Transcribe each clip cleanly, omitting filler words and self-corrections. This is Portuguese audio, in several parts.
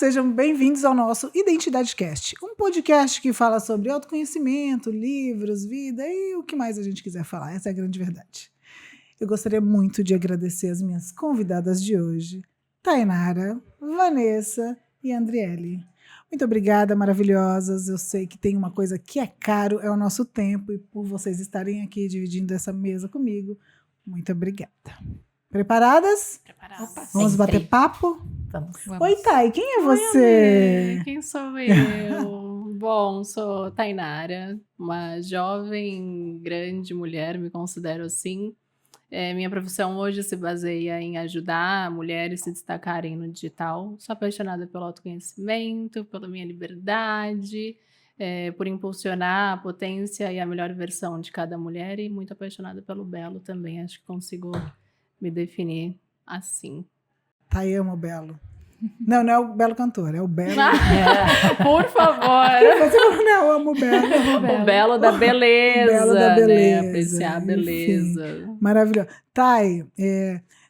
sejam bem-vindos ao nosso Identidade Cast, um podcast que fala sobre autoconhecimento, livros, vida e o que mais a gente quiser falar, essa é a grande verdade. Eu gostaria muito de agradecer as minhas convidadas de hoje, Tainara, Vanessa e Andriele. Muito obrigada, maravilhosas. Eu sei que tem uma coisa que é caro, é o nosso tempo, e por vocês estarem aqui dividindo essa mesa comigo, muito obrigada. Preparadas? Preparadas. Opa, Vamos sempre. bater papo? Vamos. Oi, Thay, quem é Oi, você? Amê, quem sou eu? Bom, sou Tainara, uma jovem, grande mulher, me considero assim. Minha profissão hoje se baseia em ajudar mulheres a se destacarem no digital. Sou apaixonada pelo autoconhecimento, pela minha liberdade, por impulsionar a potência e a melhor versão de cada mulher e muito apaixonada pelo belo também. Acho que consigo me definir assim. Thay ama o Belo. Não, não é o Belo cantor, é o Belo. Por favor! Você falou, não, eu amo o Belo. O belo da beleza, O belo da beleza, né? Apreciar a enfim. beleza. Maravilhoso. Thay,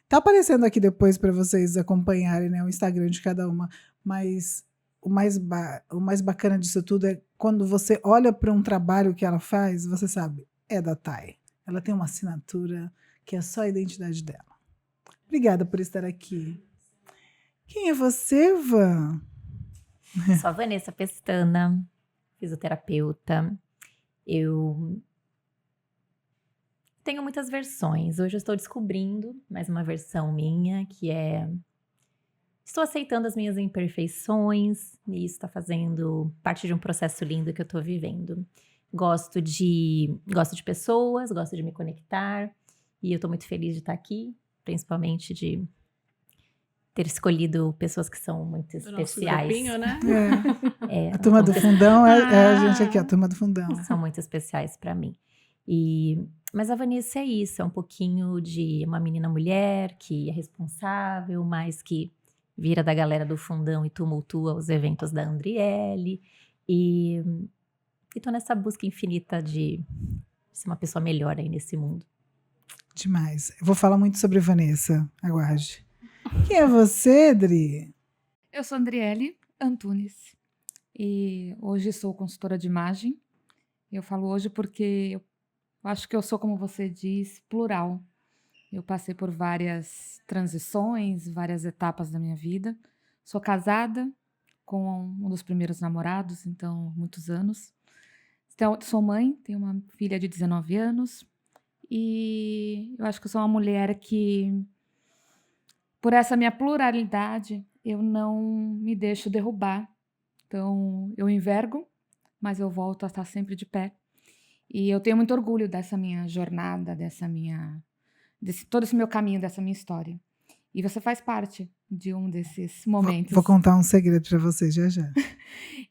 tá aparecendo aqui depois para vocês acompanharem, né, o Instagram de cada uma, mas o mais bacana disso tudo é quando você olha para um trabalho que ela faz, você sabe, é da Thay. Ela tem uma assinatura que é só a identidade dela. Obrigada por estar aqui. Quem é você, Van? Sou a Vanessa Pestana, fisioterapeuta. Eu tenho muitas versões. Hoje eu estou descobrindo mais uma versão minha, que é... Estou aceitando as minhas imperfeições, e isso está fazendo parte de um processo lindo que eu estou vivendo. Gosto de pessoas, gosto de me conectar, e eu estou muito feliz de estar aqui, principalmente de ter escolhido pessoas que são muito Do nosso especiais. grupinho, né? A turma do fundão é a gente aqui, a turma do fundão. São muito especiais para mim. Mas a Vanessa é isso, é um pouquinho de uma menina mulher que é responsável, mas que vira da galera do fundão e tumultua os eventos da Andriele. E tô nessa busca infinita de ser uma pessoa melhor aí nesse mundo. Demais. Eu vou falar muito sobre Vanessa, aguarde. Quem é você, Dri? Eu sou Andriele Antunes e hoje sou consultora de imagem. Eu falo hoje porque eu acho que eu sou, como você diz, plural. Eu passei por várias transições, várias etapas da minha vida. Sou casada com um dos primeiros namorados, então, muitos anos. Então, sou mãe, tenho uma filha de 19 anos e eu acho que eu sou uma mulher que, por essa minha pluralidade, eu não me deixo derrubar. Então, eu envergo, mas eu volto a estar sempre de pé. E eu tenho muito orgulho dessa minha jornada, todo esse meu caminho, dessa minha história. E você faz parte de um desses momentos. Vou contar um segredo para vocês já já.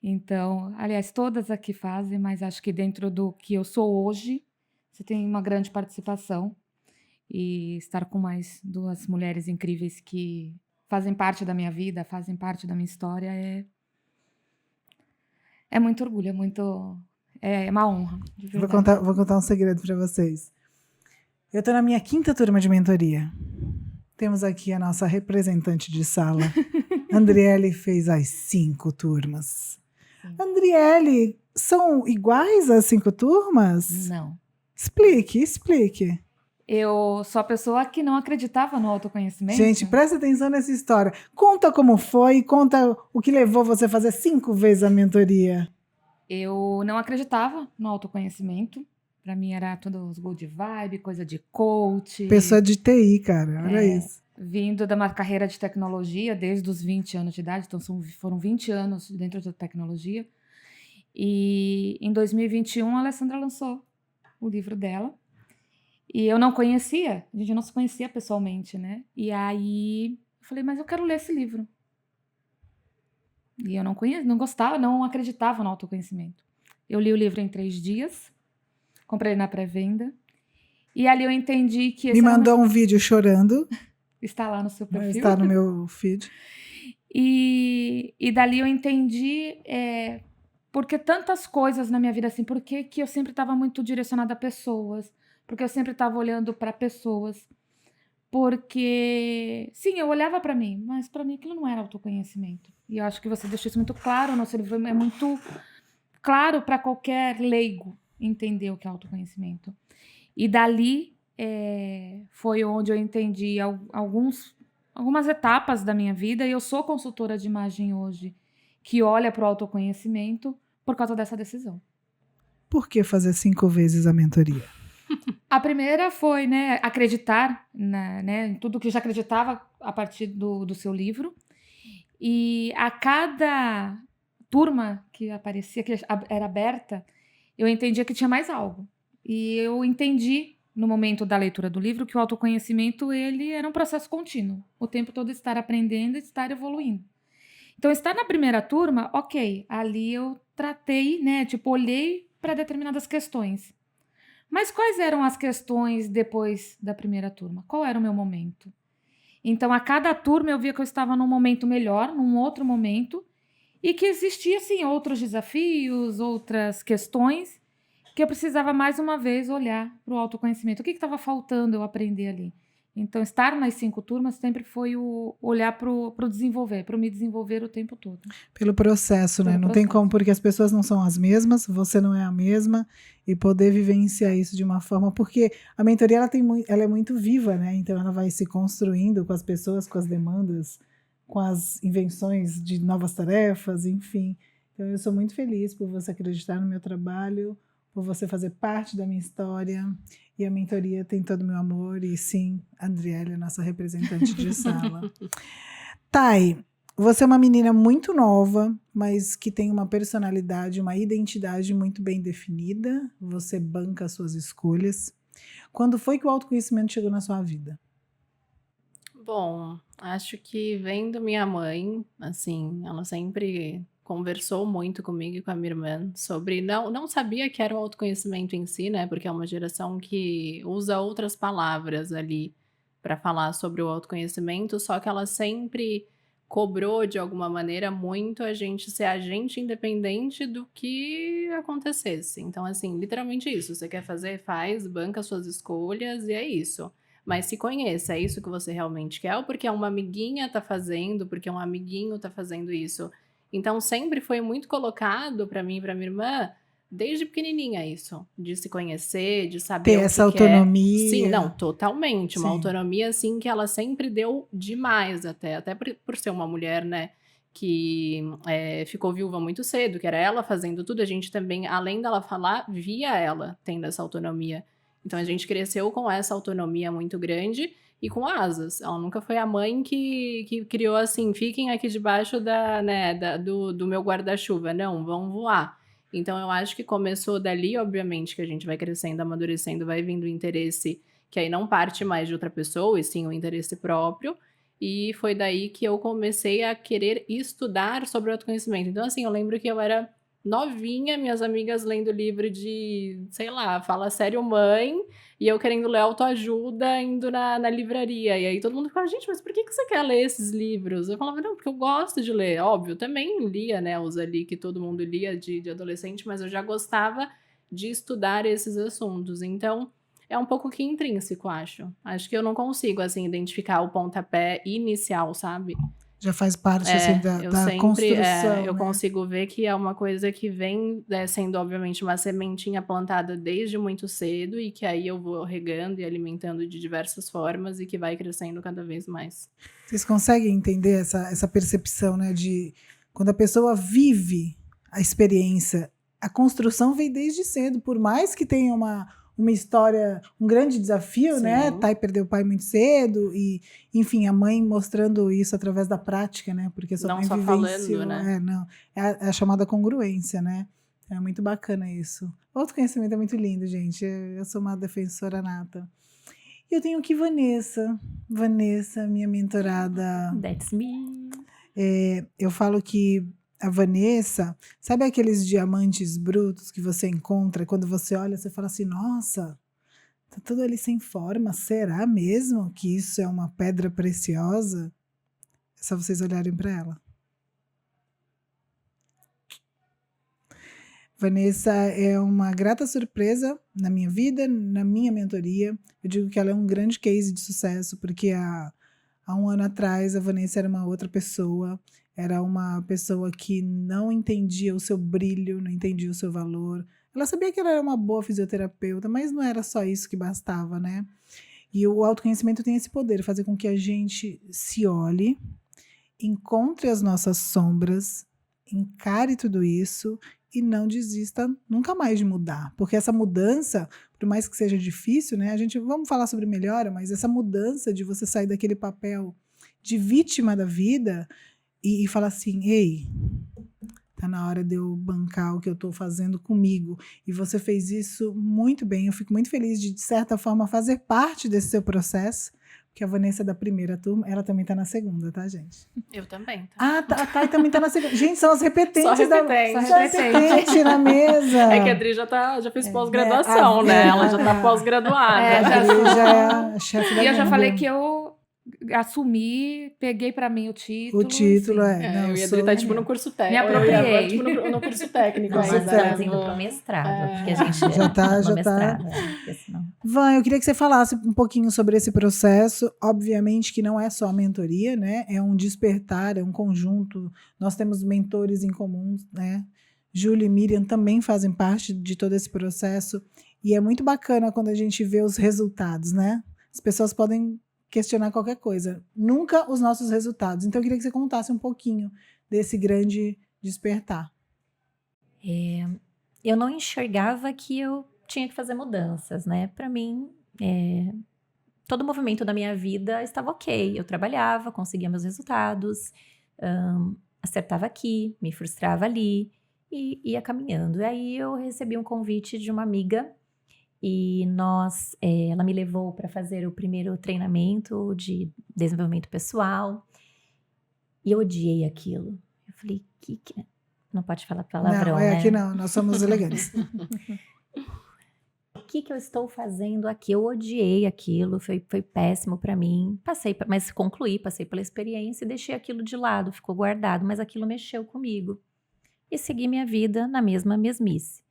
Então, aliás, todas aqui fazem, mas acho que dentro do que eu sou hoje, você tem uma grande participação. E estar com mais duas mulheres incríveis que fazem parte da minha vida, fazem parte da minha história, é muito orgulho, é uma honra. De verdade. Vou contar um segredo para vocês. Eu estou na minha 5ª turma de mentoria. Temos aqui a nossa representante de sala. Andriele fez as 5 turmas. Sim. Andriele, são iguais as 5 turmas? Não. Explique. Eu sou a pessoa que não acreditava no autoconhecimento. Gente, presta atenção nessa história. Conta como foi, conta o que levou você a fazer 5 vezes a mentoria. Eu não acreditava no autoconhecimento. Para mim era todos good vibe, coisa de coach. Pessoa de TI, cara, olha isso. Vindo da uma carreira de tecnologia desde os 20 anos de idade, então foram 20 anos dentro da tecnologia. E em 2021 a Alessandra lançou o livro dela. E eu não conhecia, a gente não se conhecia pessoalmente, né? E aí eu falei, mas eu quero ler esse livro. E eu não conhecia, não gostava, não acreditava no autoconhecimento. Eu li o livro em 3 dias, comprei na pré-venda. E ali eu entendi que... Me mandou um vídeo chorando. Está lá no seu perfil. Está no meu feed. E dali eu entendi porque tantas coisas na minha vida, assim, porque que eu sempre estava muito direcionada a pessoas, porque eu sempre estava olhando para pessoas, porque, sim, eu olhava para mim, mas para mim aquilo não era autoconhecimento. E eu acho que você deixou isso muito claro, o nosso livro é muito claro para qualquer leigo entender o que é autoconhecimento. E dali foi onde eu entendi algumas etapas da minha vida, e eu sou consultora de imagem hoje, que olha para o autoconhecimento por causa dessa decisão. Por que fazer 5 vezes a mentoria? A primeira foi, né, acreditar em tudo que eu já acreditava a partir do seu livro. E a cada turma que aparecia, que era aberta, eu entendia que tinha mais algo. E eu entendi, no momento da leitura do livro, que o autoconhecimento ele era um processo contínuo. O tempo todo estar aprendendo e estar evoluindo. Então, estar na primeira turma, ok, ali eu tratei, né, olhei para determinadas questões. Mas quais eram as questões depois da primeira turma? Qual era o meu momento? Então, a cada turma eu via que eu estava num momento melhor, num outro momento, e que existia, sim, outros desafios, outras questões, que eu precisava, mais uma vez, olhar para o autoconhecimento. O que estava faltando eu aprender ali? Então, estar nas 5 turmas sempre foi o olhar para o desenvolver, para me desenvolver o tempo todo. Pelo processo, né? Pelo Não tem processo. como, porque as pessoas não são as mesmas, você não é a mesma, e poder vivenciar isso de uma forma, porque a mentoria ela é muito viva, né? Então ela vai se construindo com as pessoas, com as demandas, com as invenções de novas tarefas, enfim. Então eu sou muito feliz por você acreditar no meu trabalho, por você fazer parte da minha história, e a mentoria tem todo o meu amor, e sim, a Andriele é nossa representante de sala. Thay, você é uma menina muito nova, mas que tem uma personalidade, uma identidade muito bem definida. Você banca as suas escolhas. Quando foi que o autoconhecimento chegou na sua vida? Bom, acho que vendo minha mãe, assim, ela sempre conversou muito comigo e com a minha irmã sobre não sabia que era o autoconhecimento em si, né, porque é uma geração que usa outras palavras ali para falar sobre o autoconhecimento, só que ela sempre cobrou de alguma maneira muito a gente ser agente independente do que acontecesse. Então, assim, literalmente isso, você quer fazer, faz, banca suas escolhas e é isso. Mas se conheça, é isso que você realmente quer ou porque uma amiguinha tá fazendo, porque um amiguinho tá fazendo isso? Então sempre foi muito colocado pra mim e pra minha irmã, desde pequenininha isso, de se conhecer, de Ter saber o essa que quer. Sim, autonomia. não, totalmente, uma Sim. autonomia, assim, que ela sempre deu demais até por ser uma mulher, né, que, ficou viúva muito cedo, que era ela fazendo tudo, a gente também, além dela falar, via ela tendo essa autonomia. Então a gente cresceu com essa autonomia muito grande e com asas. Ela nunca foi a mãe que criou assim, fiquem aqui debaixo do meu guarda-chuva. Não, vão voar. Então eu acho que começou dali, obviamente, que a gente vai crescendo, amadurecendo, vai vindo o interesse que aí não parte mais de outra pessoa, e sim o interesse próprio. E foi daí que eu comecei a querer estudar sobre o autoconhecimento. Então, assim, eu lembro que eu era novinha, minhas amigas lendo livro de, sei lá, Fala Sério Mãe, e eu querendo ler autoajuda, indo na livraria. E aí todo mundo ficava, gente, mas por que você quer ler esses livros? Eu falava, não, porque eu gosto de ler. Óbvio, também lia, né, os ali que todo mundo lia de adolescente, mas eu já gostava de estudar esses assuntos. Então, é um pouco que intrínseco, acho. Acho que eu não consigo, assim, identificar o pontapé inicial, sabe? Já faz parte assim, da construção, Eu né? consigo ver que é uma coisa que vem, sendo obviamente uma sementinha plantada desde muito cedo e que aí eu vou regando e alimentando de diversas formas e que vai crescendo cada vez mais. Vocês conseguem entender essa percepção, né? De quando a pessoa vive a experiência, a construção vem desde cedo, por mais que tenha uma história, um grande desafio, né? Sim. Thay perdeu o pai muito cedo e, enfim, a mãe mostrando isso através da prática, né? Porque sua Não mãe só vivenciou, falando, né? é a chamada congruência, né? É muito bacana isso. Outro conhecimento é muito lindo, gente. Eu sou uma defensora nata. E eu tenho aqui Vanessa, minha mentorada. That's me. Eu falo que a Vanessa, sabe aqueles diamantes brutos que você encontra, quando você olha, você fala assim, nossa, tá tudo ali sem forma, será mesmo que isso é uma pedra preciosa? É só vocês olharem para ela. Vanessa é uma grata surpresa na minha vida, na minha mentoria. Eu digo que ela é um grande case de sucesso, porque há um ano atrás a Vanessa era uma outra pessoa, era uma pessoa que não entendia o seu brilho, não entendia o seu valor. Ela sabia que ela era uma boa fisioterapeuta, mas não era só isso que bastava, né? E o autoconhecimento tem esse poder, fazer com que a gente se olhe, encontre as nossas sombras, encare tudo isso e não desista nunca mais de mudar. Porque essa mudança, por mais que seja difícil, né? Vamos falar sobre melhora, mas essa mudança de você sair daquele papel de vítima da vida e falar assim, ei, tá na hora de eu bancar o que eu tô fazendo comigo. E você fez isso muito bem. Eu fico muito feliz de certa forma, fazer parte desse seu processo. Porque a Vanessa é da primeira turma, ela também tá na segunda, tá, gente? Eu também, tá? Ah, tá, a Thay também tá na segunda. Gente, são as repetentes. Só repetente. Só repetente na mesa. É que a Adri já fez pós-graduação, né? Ela já tá pós-graduada. A Adri já é a chefe da E eu já Gamba. falei que eu assumi, peguei pra mim o título. O título enfim. Não, eu e a sou- Adri tá tipo no curso técnico. Me apropriei. Eu ia, tipo no curso técnico Nós Curso ainda. estamos técnico. indo pro mestrado, É. porque a gente Já tá, no já tá. mestrado, porque senão... Van, eu queria que você falasse um pouquinho sobre esse processo. Obviamente que não é só a mentoria, né? É um despertar, é um conjunto. Nós temos mentores em comum, né? Júlia e Miriam também fazem parte de todo esse processo. E é muito bacana quando a gente vê os resultados, né? As pessoas podem questionar qualquer coisa. Nunca os nossos resultados. Então eu queria que você contasse um pouquinho desse grande despertar. Eu não enxergava que eu tinha que fazer mudanças, né? Para mim, todo o movimento da minha vida estava ok. Eu trabalhava, conseguia meus resultados, acertava aqui, me frustrava ali e ia caminhando. E aí eu recebi um convite de uma amiga e ela me levou para fazer o primeiro treinamento de desenvolvimento pessoal e eu odiei aquilo. Eu falei, não pode falar palavrão, não, né? aqui não, nós somos elegantes. O que eu estou fazendo aqui? Eu odiei aquilo, foi péssimo para mim. Mas concluí, passei pela experiência e deixei aquilo de lado, ficou guardado, mas aquilo mexeu comigo. E segui minha vida na mesma mesmice,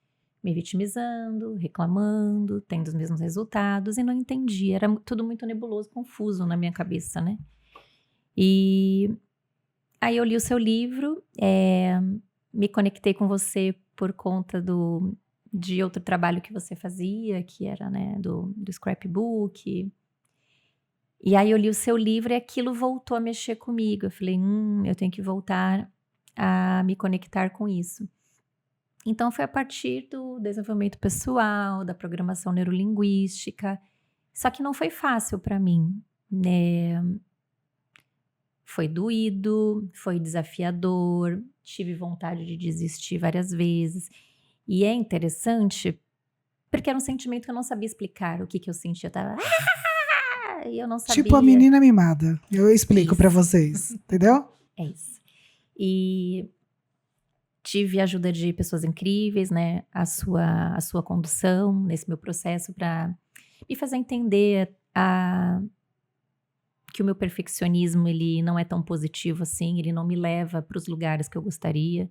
me vitimizando, reclamando, tendo os mesmos resultados e não entendia, era tudo muito nebuloso, confuso na minha cabeça, né? E aí eu li o seu livro, me conectei com você por conta de outro trabalho que você fazia, que era, né, do scrapbook. E aí eu li o seu livro e aquilo voltou a mexer comigo. Eu falei, eu tenho que voltar a me conectar com isso. Então foi a partir do desenvolvimento pessoal, da programação neurolinguística. Só que não foi fácil para mim, né? Foi doído, foi desafiador, tive vontade de desistir várias vezes. E é interessante, porque era um sentimento que eu não sabia explicar o que eu sentia. Eu tava... E eu não sabia. Tipo a menina mimada. Eu explico para vocês, entendeu? É isso. E tive a ajuda de pessoas incríveis, né? A sua condução nesse meu processo para me fazer entender que o meu perfeccionismo ele não é tão positivo assim, ele não me leva para os lugares que eu gostaria.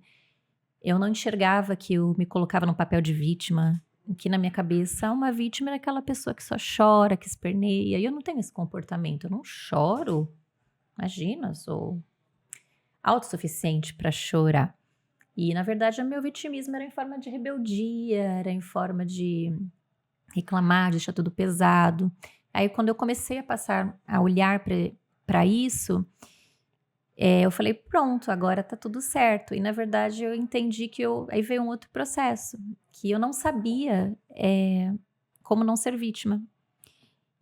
Eu não enxergava que eu me colocava num papel de vítima, que na minha cabeça uma vítima era aquela pessoa que só chora, que esperneia, e eu não tenho esse comportamento, eu não choro. Imagina, sou autossuficiente para chorar. E na verdade o meu vitimismo era em forma de rebeldia, era em forma de reclamar, de achar tudo pesado. Aí quando eu comecei a olhar para isso, eu falei, pronto, agora tá tudo certo. E na verdade eu entendi que aí veio um outro processo, que eu não sabia como não ser vítima.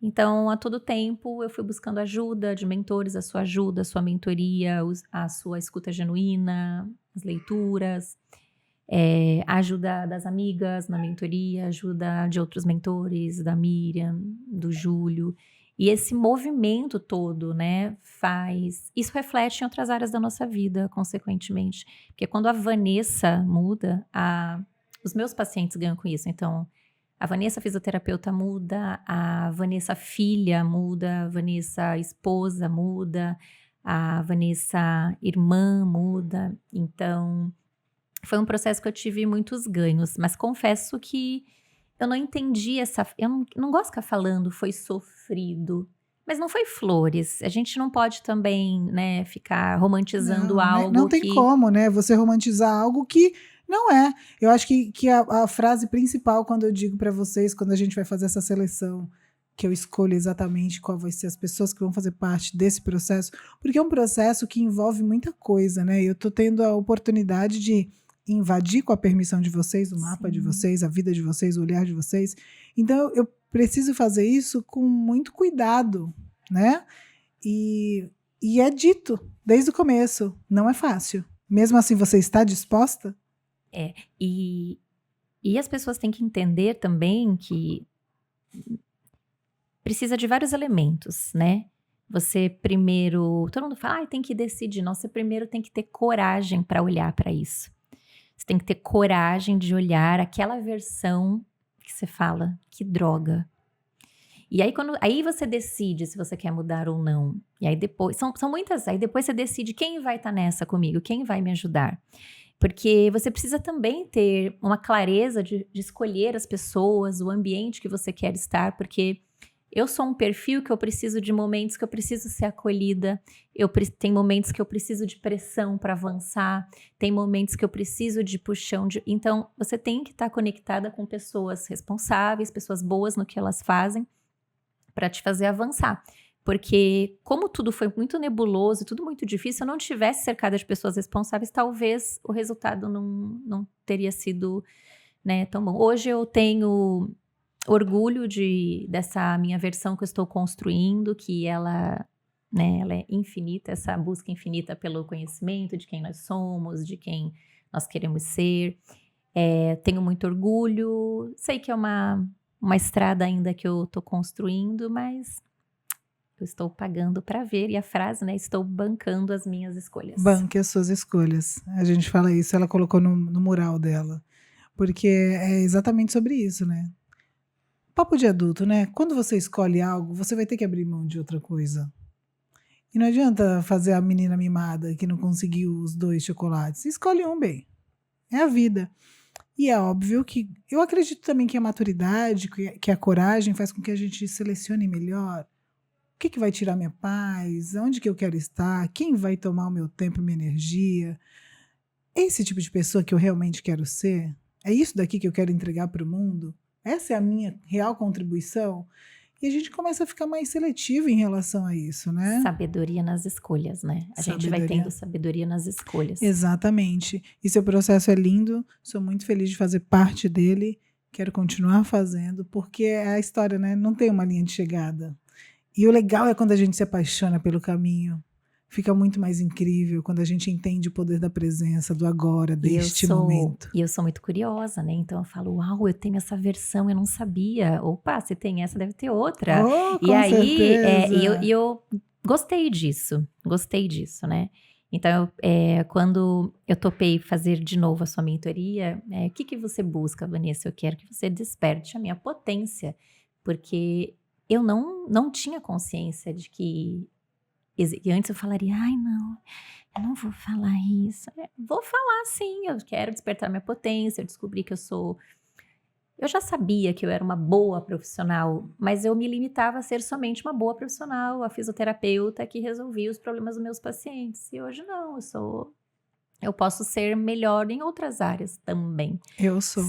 Então, a todo tempo, eu fui buscando ajuda de mentores, a sua ajuda, a sua mentoria, a sua escuta genuína, as leituras, a ajuda das amigas na mentoria, a ajuda de outros mentores, da Miriam, do Júlio. E esse movimento todo, né, isso reflete em outras áreas da nossa vida, consequentemente. Porque quando a Vanessa muda, os meus pacientes ganham com isso. Então, a Vanessa fisioterapeuta muda, a Vanessa filha muda, a Vanessa esposa muda, a Vanessa irmã muda. Então, foi um processo que eu tive muitos ganhos, mas confesso que eu não entendi eu não gosto de ficar falando foi sofrido, mas não foi flores. A gente não pode também, né, ficar romantizando Não, né? algo Não tem que... como, né? Você romantizar algo que não é. Eu acho que a frase principal, quando eu digo para vocês, quando a gente vai fazer essa seleção, que eu escolho exatamente qual vai ser as pessoas que vão fazer parte desse processo, porque é um processo que envolve muita coisa, né? Eu tô tendo a oportunidade de invadir com a permissão de vocês, o mapa de Sim. vocês, a vida de vocês, o olhar de vocês. Então, eu preciso fazer isso com muito cuidado, né? E é dito desde o começo, não é fácil. Mesmo assim, você está disposta? E as pessoas têm que entender também que precisa de vários elementos, né? Você primeiro... Todo mundo fala, tem que decidir. Não, você primeiro tem que ter coragem para olhar para isso. Você tem que ter coragem de olhar aquela versão que você fala, que droga. E aí, aí você decide se você quer mudar ou não. E aí depois... São muitas... Aí depois você decide quem vai estar nessa comigo, quem vai me ajudar. Porque você precisa também ter uma clareza de escolher as pessoas, o ambiente que você quer estar, porque eu sou um perfil que eu preciso de momentos que eu preciso ser acolhida, tem momentos que eu preciso de pressão para avançar, tem momentos que eu preciso de puxão. Então, você tem que estar conectada com pessoas responsáveis, pessoas boas no que elas fazem, para te fazer avançar. Porque como tudo foi muito nebuloso, tudo muito difícil, se eu não tivesse cercada de pessoas responsáveis, talvez o resultado não teria sido, né, tão bom. Hoje eu tenho orgulho dessa minha versão que eu estou construindo, que ela é infinita, essa busca infinita pelo conhecimento de quem nós somos, de quem nós queremos ser. Tenho muito orgulho, sei que é uma estrada ainda que eu estou construindo, mas eu estou pagando para ver. E a frase, né, estou bancando as minhas escolhas. Banque as suas escolhas. A gente fala isso, ela colocou no mural dela. Porque é exatamente sobre isso, né? Papo de adulto, né? Quando você escolhe algo, você vai ter que abrir mão de outra coisa. E não adianta fazer a menina mimada que não conseguiu os 2 chocolates. Escolhe um, bem. É a vida. E é óbvio que eu acredito também que a maturidade, que a coragem faz com que a gente selecione melhor. O que vai tirar minha paz? Onde que eu quero estar? Quem vai tomar o meu tempo e minha energia? Esse tipo de pessoa que eu realmente quero ser? É isso daqui que eu quero entregar para o mundo? Essa é a minha real contribuição? E a gente começa a ficar mais seletivo em relação a isso, né? Sabedoria nas escolhas, né? A gente vai tendo sabedoria nas escolhas. Exatamente. E seu processo é lindo, sou muito feliz de fazer parte dele, quero continuar fazendo, porque é a história, né? Não tem uma linha de chegada. E o legal é quando a gente se apaixona pelo caminho. Fica muito mais incrível quando a gente entende o poder da presença, do agora, deste momento. E eu sou muito curiosa, né? Então eu falo, uau, eu tenho essa versão, eu não sabia. Opa, se tem essa, deve ter outra. Oh, e aí, certeza. eu gostei disso, né? Então, quando eu topei fazer de novo a sua mentoria, o que você busca, Vanessa? Eu quero que você desperte a minha potência, porque eu não tinha consciência de que... E antes eu falaria, ai não, eu não vou falar isso. Vou falar sim, eu quero despertar minha potência, eu descobri que eu já sabia que eu era uma boa profissional, mas eu me limitava a ser somente uma boa profissional, a fisioterapeuta que resolvia os problemas dos meus pacientes. E hoje não, eu posso ser melhor em outras áreas também. Eu sou.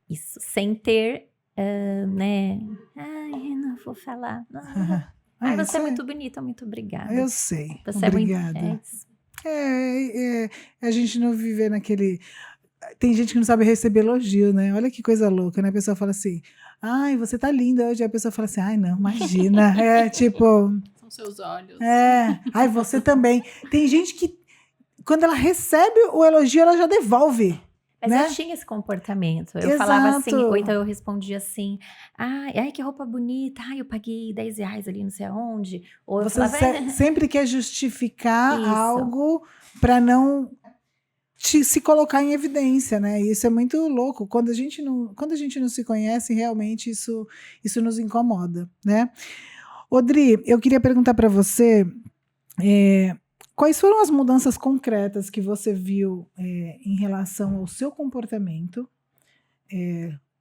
Isso, sem ter, né, ai, eu não vou falar, não. Você é muito bonita, muito obrigada. Eu sei. Você obrigada. A gente não viver naquele... Tem gente que não sabe receber elogio, né? Olha que coisa louca, né? A pessoa fala assim, ai, você tá linda hoje. Aí a pessoa fala assim, ai, não, imagina. Tipo... São seus olhos. Ai, você também. Tem gente que, quando ela recebe o elogio, ela já devolve. Mas né? eu tinha esse comportamento. Eu Exato. falava assim, ou então eu respondia assim, ai, que roupa bonita, eu paguei R$10 ali não sei aonde. Ou eu Você falava, sempre quer justificar Isso. algo para não se colocar em evidência, né? E isso é muito louco. Quando a gente não se conhece, realmente isso nos incomoda, né? Odri, eu queria perguntar para você, quais foram as mudanças concretas que você viu em relação ao seu comportamento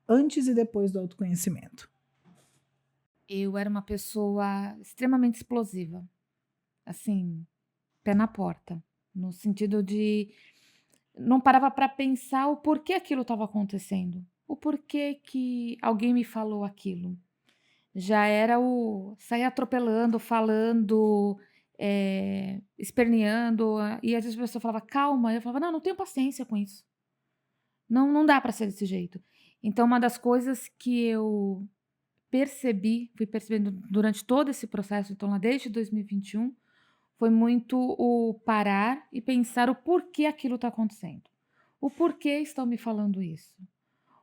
antes e depois do autoconhecimento? Eu era uma pessoa extremamente explosiva. Assim, pé na porta. No sentido de não parava para pensar o porquê aquilo estava acontecendo. O porquê que alguém me falou aquilo. Já era o sair atropelando, falando, esperneando. E às vezes a pessoa falava, calma. Eu falava, não tenho paciência com isso. Não dá para ser desse jeito. Então, uma das coisas que eu fui percebendo durante todo esse processo, então lá desde 2021, foi muito o parar e pensar o porquê aquilo está acontecendo. O porquê estão me falando isso.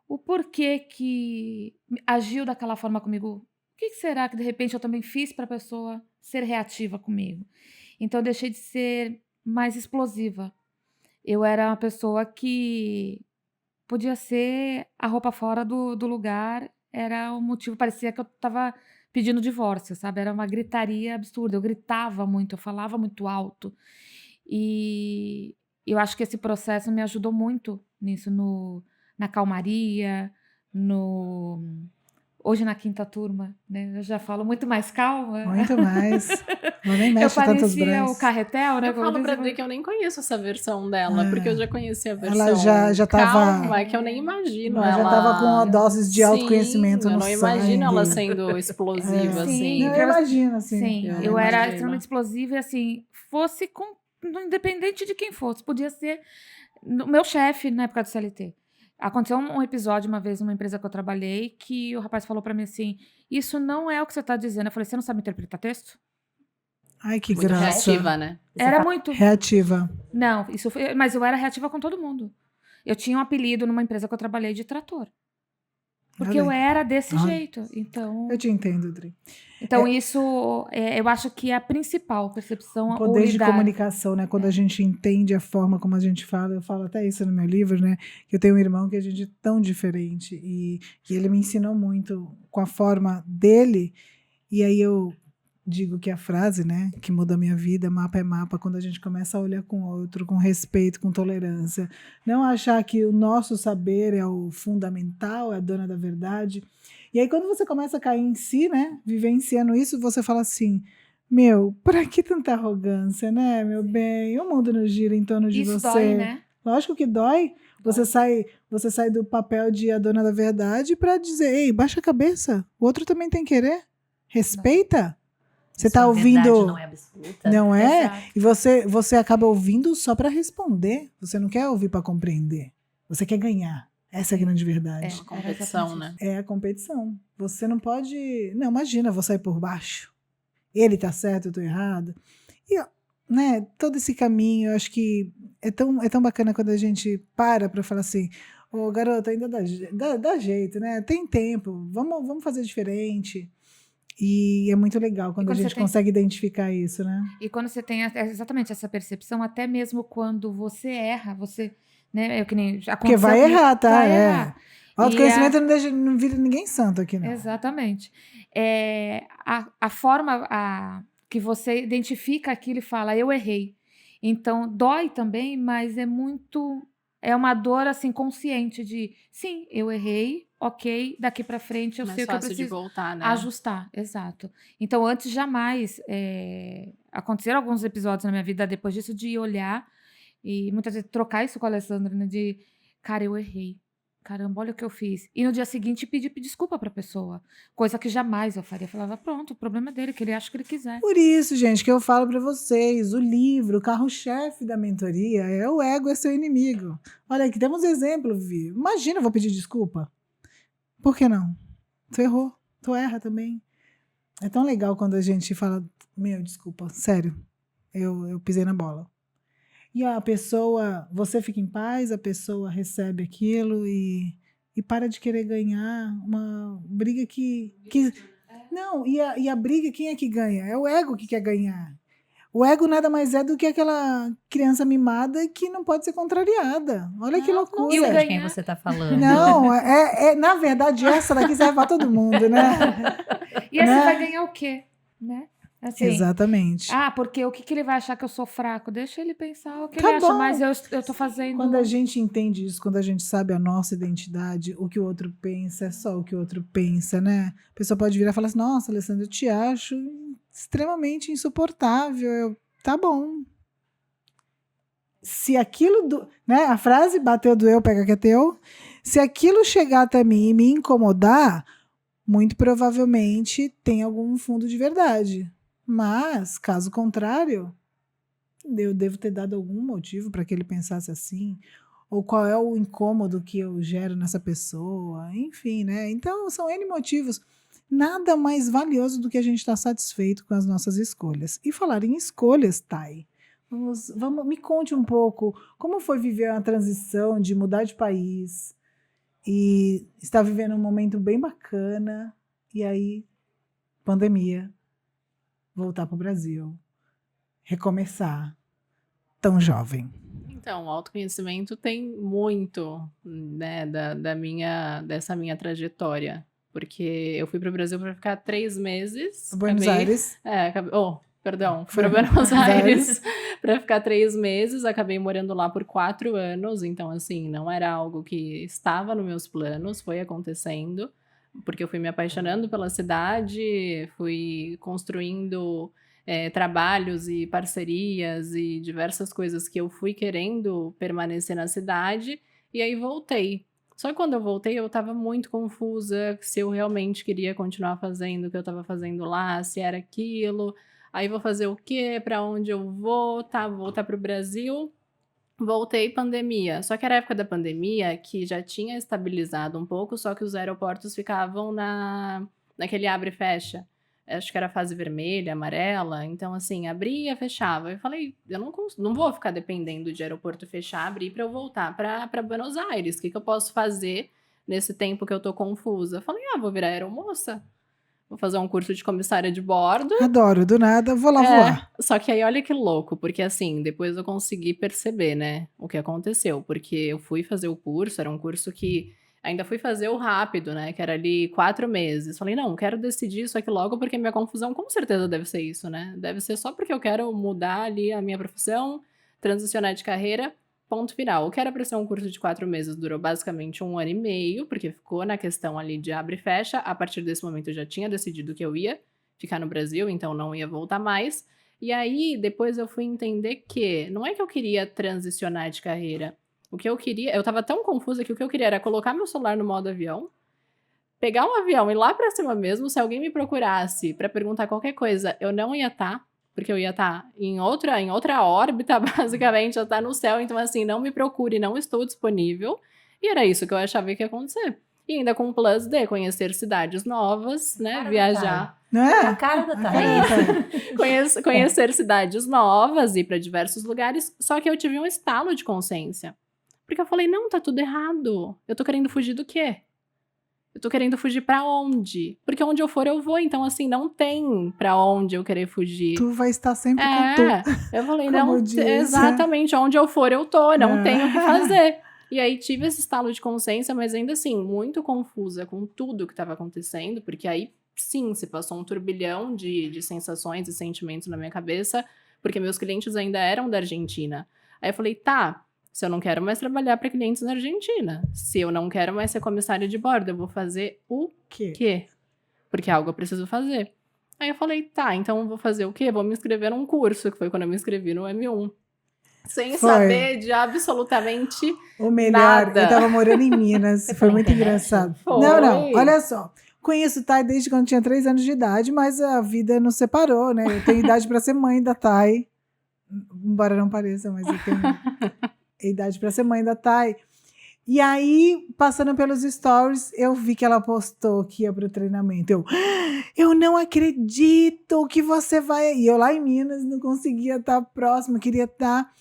O porquê que agiu daquela forma comigo. O que será que de repente eu também fiz para a pessoa ser reativa comigo? Então eu deixei de ser mais explosiva. Eu era uma pessoa que podia ser a roupa fora do lugar, era o motivo, parecia que eu estava pedindo divórcio, sabe? Era uma gritaria absurda. Eu gritava muito, eu falava muito alto. E eu acho que esse processo me ajudou muito nisso, na calmaria, hoje na quinta turma, né? Eu já falo muito mais calma. Muito mais. Não nem Eu mexe tantos parecia braços. o carretel, né? Eu falo pra Adri que eu nem conheço essa versão dela, porque eu já conheci a versão Ela já tava- calma, que eu nem imagino Ela já estava com uma dose de autoconhecimento Sim, no eu não imagino ela sangue. sendo explosiva, Sim, assim. Não, eu imagino, assim. Sim, Eu eu era imagino. extremamente explosiva e assim, fosse independente de quem fosse, podia ser o meu chefe na época do CLT. Aconteceu um episódio uma vez numa empresa que eu trabalhei que o rapaz falou pra mim assim, isso não é o que você tá dizendo. Eu falei, você não sabe interpretar texto? Ai, que Muito graça. reativa, né? Era muito. Reativa. Não, isso foi. Mas eu era reativa com todo mundo. Eu tinha um apelido numa empresa que eu trabalhei de trator. Porque Olha eu aí. era desse Olha. jeito. Então, Eu te entendo, Dri. isso eu acho que é a principal percepção. O o poder de lidar. comunicação, né? Quando a gente entende a forma como a gente fala, eu falo até isso no meu livro, né? Que eu tenho um irmão que a gente é tão diferente e ele me ensinou muito com a forma dele. E aí eu digo que a frase, né, que muda a minha vida, mapa é mapa, quando a gente começa a olhar com o outro, com respeito, com tolerância. Não achar que o nosso saber é o fundamental, é a dona da verdade. E aí quando você começa a cair em si, né, vivenciando isso, você fala assim, meu, pra que tanta arrogância, né, meu bem? O mundo não gira em torno de Isso você. dói, né? Lógico que dói. Você sai do papel de a dona da verdade para dizer, ei, baixa a cabeça. O outro também tem querer. Respeita. Você tá Sua ouvindo. verdade não é absoluta. Não é? Exato. E você acaba ouvindo só para responder. Você não quer ouvir para compreender. Você quer ganhar. Essa é a grande verdade. Uma competição, né? É a competição. Você não pode. Não, imagina, vou sair por baixo. Ele tá certo, eu tô errado. E, né, todo esse caminho, eu acho que é tão bacana quando a gente para falar assim: ô garota, ainda dá jeito, né? Tem tempo, vamos fazer diferente. E é muito legal quando a quando gente você tem- consegue identificar isso, né? E quando você tem exatamente essa percepção, até mesmo quando você erra, você, né, que nem Porque aconteceu vai comigo, errar, tá? vai É. errar. Autoconhecimento não vira ninguém santo aqui, não. Exatamente. A forma que você identifica aquilo e fala, eu errei. Então, dói também, mas é uma dor assim consciente de, sim, eu errei, ok, daqui pra frente eu Mais sei o que eu fácil de preciso voltar, né? ajustar, exato. Então, antes jamais aconteceram alguns episódios na minha vida depois disso de olhar e muitas vezes trocar isso com a Alessandra, né, de, cara, eu errei. Caramba, olha o que eu fiz. E no dia seguinte pedir desculpa pra pessoa. Coisa que jamais eu faria. Eu falava, pronto, o problema é dele, que ele acha que ele quiser. Por isso, gente, que eu falo pra vocês, o livro, o carro-chefe da mentoria é o ego é seu inimigo. Olha aqui, temos exemplo, Vi. Imagina, eu vou pedir desculpa. Por que não? Tu errou, tu erra também. É tão legal quando a gente fala, meu, desculpa, sério, eu pisei na bola. E a pessoa, você fica em paz, a pessoa recebe aquilo e para de querer ganhar uma briga que não, e a briga, quem é que ganha? É o ego que quer ganhar. O ego nada mais é do que aquela criança mimada que não pode ser contrariada. Olha que loucura. Não sei de ganhar. quem você tá falando. Não, na verdade, essa daqui serve para todo mundo, né? E aí Né? você vai ganhar o quê? Né? Assim, Exatamente. porque o que ele vai achar que eu sou fraco? Deixa ele pensar o que Tá ele acha, bom. mas eu tô fazendo... Quando a gente entende isso, quando a gente sabe a nossa identidade, o que o outro pensa é só o que o outro pensa, né? A pessoa pode virar e falar assim, nossa, Alessandra, eu te acho extremamente insuportável. Tá bom. Se aquilo, né? A frase bateu, doeu, pega que é teu. Se aquilo chegar até mim e me incomodar, muito provavelmente tem algum fundo de verdade. Mas, caso contrário, eu devo ter dado algum motivo para que ele pensasse assim, ou qual é o incômodo que eu gero nessa pessoa, enfim, né? Então, são N motivos. Nada mais valioso do que a gente estar satisfeito com as nossas escolhas. E falar em escolhas, Thay, me conte um pouco como foi viver a transição de mudar de país e estar vivendo um momento bem bacana, e aí, pandemia, voltar para o Brasil, recomeçar, tão jovem. Então, o autoconhecimento tem muito, né, dessa minha trajetória. Porque eu fui para o Brasil para ficar 3 meses. Buenos Aires. Fui para Buenos Aires para ficar 3 meses. Acabei morando lá por 4 anos. Então, assim, não era algo que estava nos meus planos, foi acontecendo. Porque eu fui me apaixonando pela cidade, fui construindo trabalhos e parcerias e diversas coisas que eu fui querendo permanecer na cidade, e aí voltei. Só que quando eu voltei, eu estava muito confusa se eu realmente queria continuar fazendo o que eu estava fazendo lá, se era aquilo. Aí vou fazer o quê? Para onde eu vou? Tá, vou voltar para o Brasil. Voltei pandemia. Só que era a época da pandemia que já tinha estabilizado um pouco, só que os aeroportos ficavam naquele abre e fecha. Acho que era fase vermelha, amarela. Então, assim, abria, fechava. Eu falei, eu não vou ficar dependendo de aeroporto fechar, abrir para eu voltar para Buenos Aires. O que eu posso fazer nesse tempo que eu tô confusa? Eu falei, vou virar aeromoça. Vou fazer um curso de comissária de bordo. Adoro, do nada, vou lá voar. Só que aí olha que louco, porque assim, depois eu consegui perceber, né, o que aconteceu. Porque eu fui fazer o curso, era um curso que ainda fui fazer o rápido, né, que era ali 4 meses. Falei, não, quero decidir isso aqui logo, porque minha confusão com certeza deve ser isso, né? Deve ser só porque eu quero mudar ali a minha profissão, transicionar de carreira, ponto final. O que era para ser um curso de 4 meses durou basicamente 1 ano e meio, porque ficou na questão ali de abre e fecha. A partir desse momento eu já tinha decidido que eu ia ficar no Brasil, então não ia voltar mais. E aí, depois eu fui entender que não é que eu queria transicionar de carreira. O que eu queria, eu tava tão confusa que o que eu queria era colocar meu celular no modo avião, pegar um avião e ir lá pra cima mesmo. Se alguém me procurasse pra perguntar qualquer coisa, eu não ia estar, porque eu ia estar em outra órbita, basicamente, eu estar no céu. Então, assim, não me procure, não estou disponível. E era isso que eu achava que ia acontecer. E ainda com o plus de conhecer cidades novas, né? Cara, viajar. Não é? A cara da Thaís. Conhecer cidades novas, ir para diversos lugares. Só que eu tive um estalo de consciência. Porque eu falei, não, tá tudo errado. Eu tô querendo fugir do quê? Eu tô querendo fugir pra onde? Porque onde eu for, eu vou. Então, assim, não tem pra onde eu querer fugir. Tu vai estar sempre com tu. Eu falei, Como não, diz, exatamente, onde eu for, eu tô. Não tenho o que fazer. E aí tive esse estalo de consciência, mas ainda assim, muito confusa com tudo que estava acontecendo, porque aí, sim, se passou um turbilhão de sensações e sentimentos na minha cabeça, porque meus clientes ainda eram da Argentina. Aí eu falei, tá, se eu não quero mais trabalhar para clientes na Argentina, se eu não quero mais ser comissária de bordo, eu vou fazer o quê? Porque algo eu preciso fazer. Aí eu falei, tá, então eu vou fazer o quê? Vou me inscrever num curso, que foi quando eu me inscrevi no M1. Sem saber de absolutamente o melhor, nada. Eu tava morando em Minas, foi muito engraçado. Não, olha só. Conheço o Thay desde quando eu tinha 3 anos de idade, mas a vida nos separou, né? Eu tenho idade para ser mãe da Thay, embora não pareça, mas eu tenho idade para ser mãe da Thay. E aí, passando pelos stories, eu vi que ela postou que ia pro treinamento. Eu não acredito que você vai... E eu lá em Minas não conseguia estar próxima, queria estar...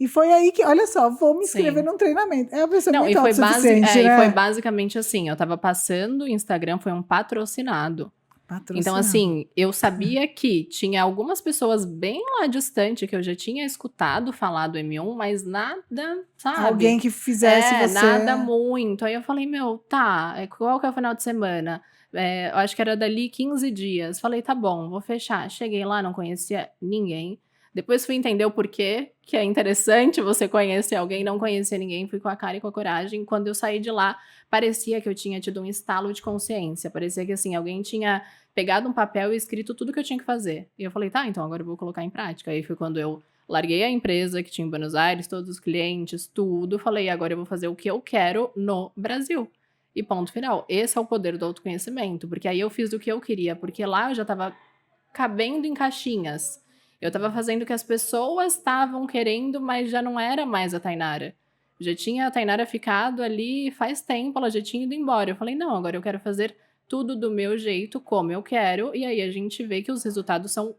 E foi aí que, olha só, vou me inscrever num treinamento. É uma pessoa muito autossuficiente, né? E foi basicamente assim, eu tava passando, o Instagram foi um patrocinado. Então, Patrocinado. assim, eu sabia que tinha algumas pessoas bem lá distante que eu já tinha escutado falar do M1, mas nada, Alguém sabe? que fizesse você... Nada muito. Aí eu falei, meu, tá, qual que é o final de semana? Eu acho que era dali 15 dias. Falei, tá bom, vou fechar. Cheguei lá, não conhecia ninguém. Depois fui entender o porquê, que é interessante você conhecer alguém, não conhecia ninguém, fui com a cara e com a coragem. Quando eu saí de lá, parecia que eu tinha tido um estalo de consciência. Parecia que, assim, alguém tinha pegado um papel e escrito tudo que eu tinha que fazer. E eu falei, tá, então agora eu vou colocar em prática. Aí foi quando eu larguei a empresa que tinha em Buenos Aires, todos os clientes, tudo. Falei, agora eu vou fazer o que eu quero no Brasil. E ponto final. Esse é o poder do autoconhecimento. Porque aí eu fiz o que eu queria. Porque lá eu já tava cabendo em caixinhas. Eu tava fazendo o que as pessoas estavam querendo, mas já não era mais a Tainara. Já tinha a Tainara ficado ali faz tempo, ela já tinha ido embora. Eu falei, não, agora eu quero fazer tudo do meu jeito, como eu quero, e aí a gente vê que os resultados são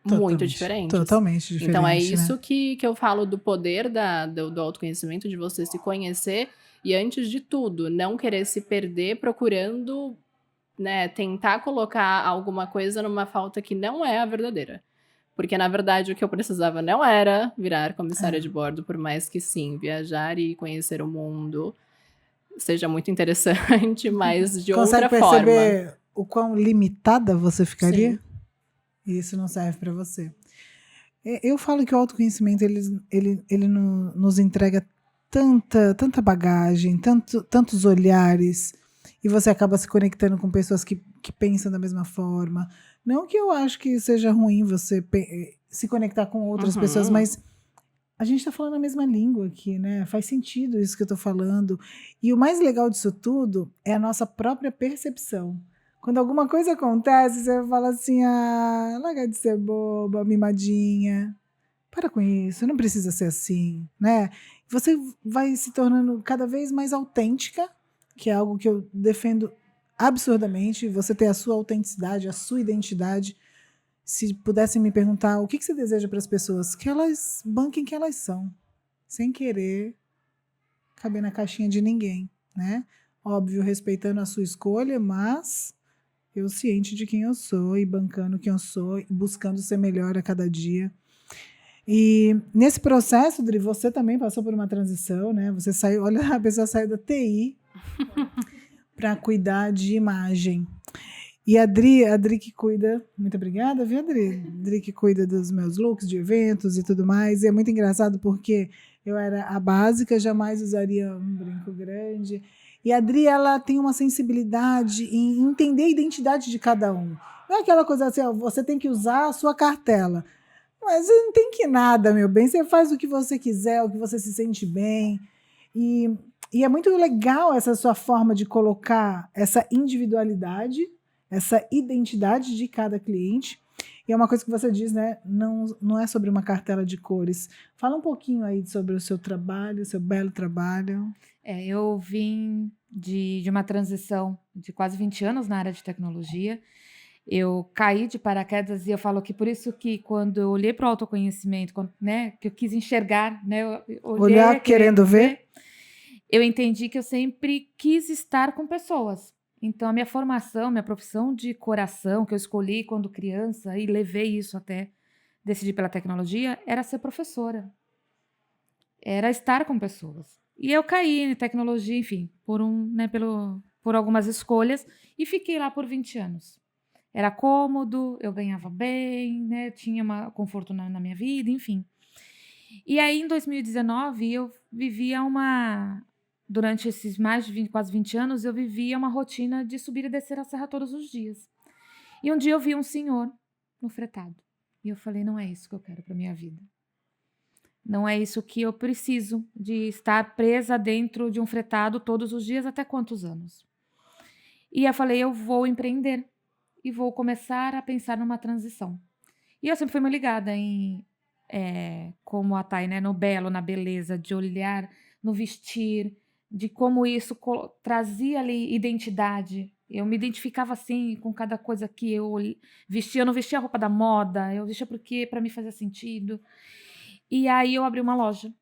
muito diferentes. Totalmente diferente, Então é né? isso que eu falo do poder do autoconhecimento, de você se conhecer e, antes de tudo, não querer se perder procurando, né, tentar colocar alguma coisa numa falta que não é a verdadeira. Porque, na verdade, o que eu precisava não era virar comissária de bordo, por mais que sim, viajar e conhecer o mundo seja muito interessante, mas de Consegue outra forma. perceber o quão limitada você ficaria? Sim. E isso não serve para você. Eu falo que o autoconhecimento ele nos entrega tanta bagagem, tantos olhares, e você acaba se conectando com pessoas que pensam da mesma forma. Não que eu acho que seja ruim você se conectar com outras pessoas, mas a gente está falando a mesma língua aqui, né? Faz sentido isso que eu estou falando. E o mais legal disso tudo é a nossa própria percepção. Quando alguma coisa acontece, você fala assim, larga de ser boba, mimadinha. Para com isso, não precisa ser assim, né? Você vai se tornando cada vez mais autêntica, que é algo que eu defendo absurdamente, você ter a sua autenticidade, a sua identidade. Se pudessem me perguntar o que você deseja para as pessoas, que elas banquem quem elas são, sem querer caber na caixinha de ninguém, né? Óbvio, respeitando a sua escolha, mas eu ciente de quem eu sou e bancando quem eu sou e buscando ser melhor a cada dia. E nesse processo, Dri, você também passou por uma transição, né? Você saiu, olha, a pessoa saiu da TI para cuidar de imagem. E a Dri que cuida, muito obrigada, viu, Adri? Dri que cuida dos meus looks de eventos e tudo mais. E é muito engraçado porque eu era a básica, jamais usaria um brinco grande. E a Dri, ela tem uma sensibilidade em entender a identidade de cada um. Não é aquela coisa assim, você tem que usar a sua cartela. Mas não tem que nada, meu bem. Você faz o que você quiser, o que você se sente bem. E é muito legal essa sua forma de colocar essa individualidade, essa identidade de cada cliente. E é uma coisa que você diz, né? Não é sobre uma cartela de cores. Fala um pouquinho aí sobre o seu trabalho, seu belo trabalho. Eu vim de uma transição de quase 20 anos na área de tecnologia. Eu caí de paraquedas e eu falo que por isso que quando eu olhei para o autoconhecimento, né, que eu quis enxergar, né, olhar querendo ver, eu entendi que eu sempre quis estar com pessoas. Então a minha formação, minha profissão de coração que eu escolhi quando criança e levei isso até decidir pela tecnologia era ser professora. Era estar com pessoas. E eu caí em tecnologia, enfim, por algumas escolhas e fiquei lá por 20 anos. Era cômodo, eu ganhava bem, né? Tinha conforto na minha vida, enfim. E aí, em 2019, eu vivia durante esses mais de quase 20 anos, eu vivia uma rotina de subir e descer a serra todos os dias. E um dia eu vi um senhor no fretado. E eu falei, não é isso que eu quero para minha vida. Não é isso que eu preciso, de estar presa dentro de um fretado todos os dias, até quantos anos? E eu falei, eu vou empreender. E vou começar a pensar numa transição. E eu sempre fui muito ligada em como a Thay, né, no belo, na beleza, de olhar, no vestir, de como isso trazia ali identidade. Eu me identificava assim com cada coisa que eu vestia. Eu não vestia a roupa da moda, eu vestia porque para mim fazia sentido. E aí eu abri uma loja.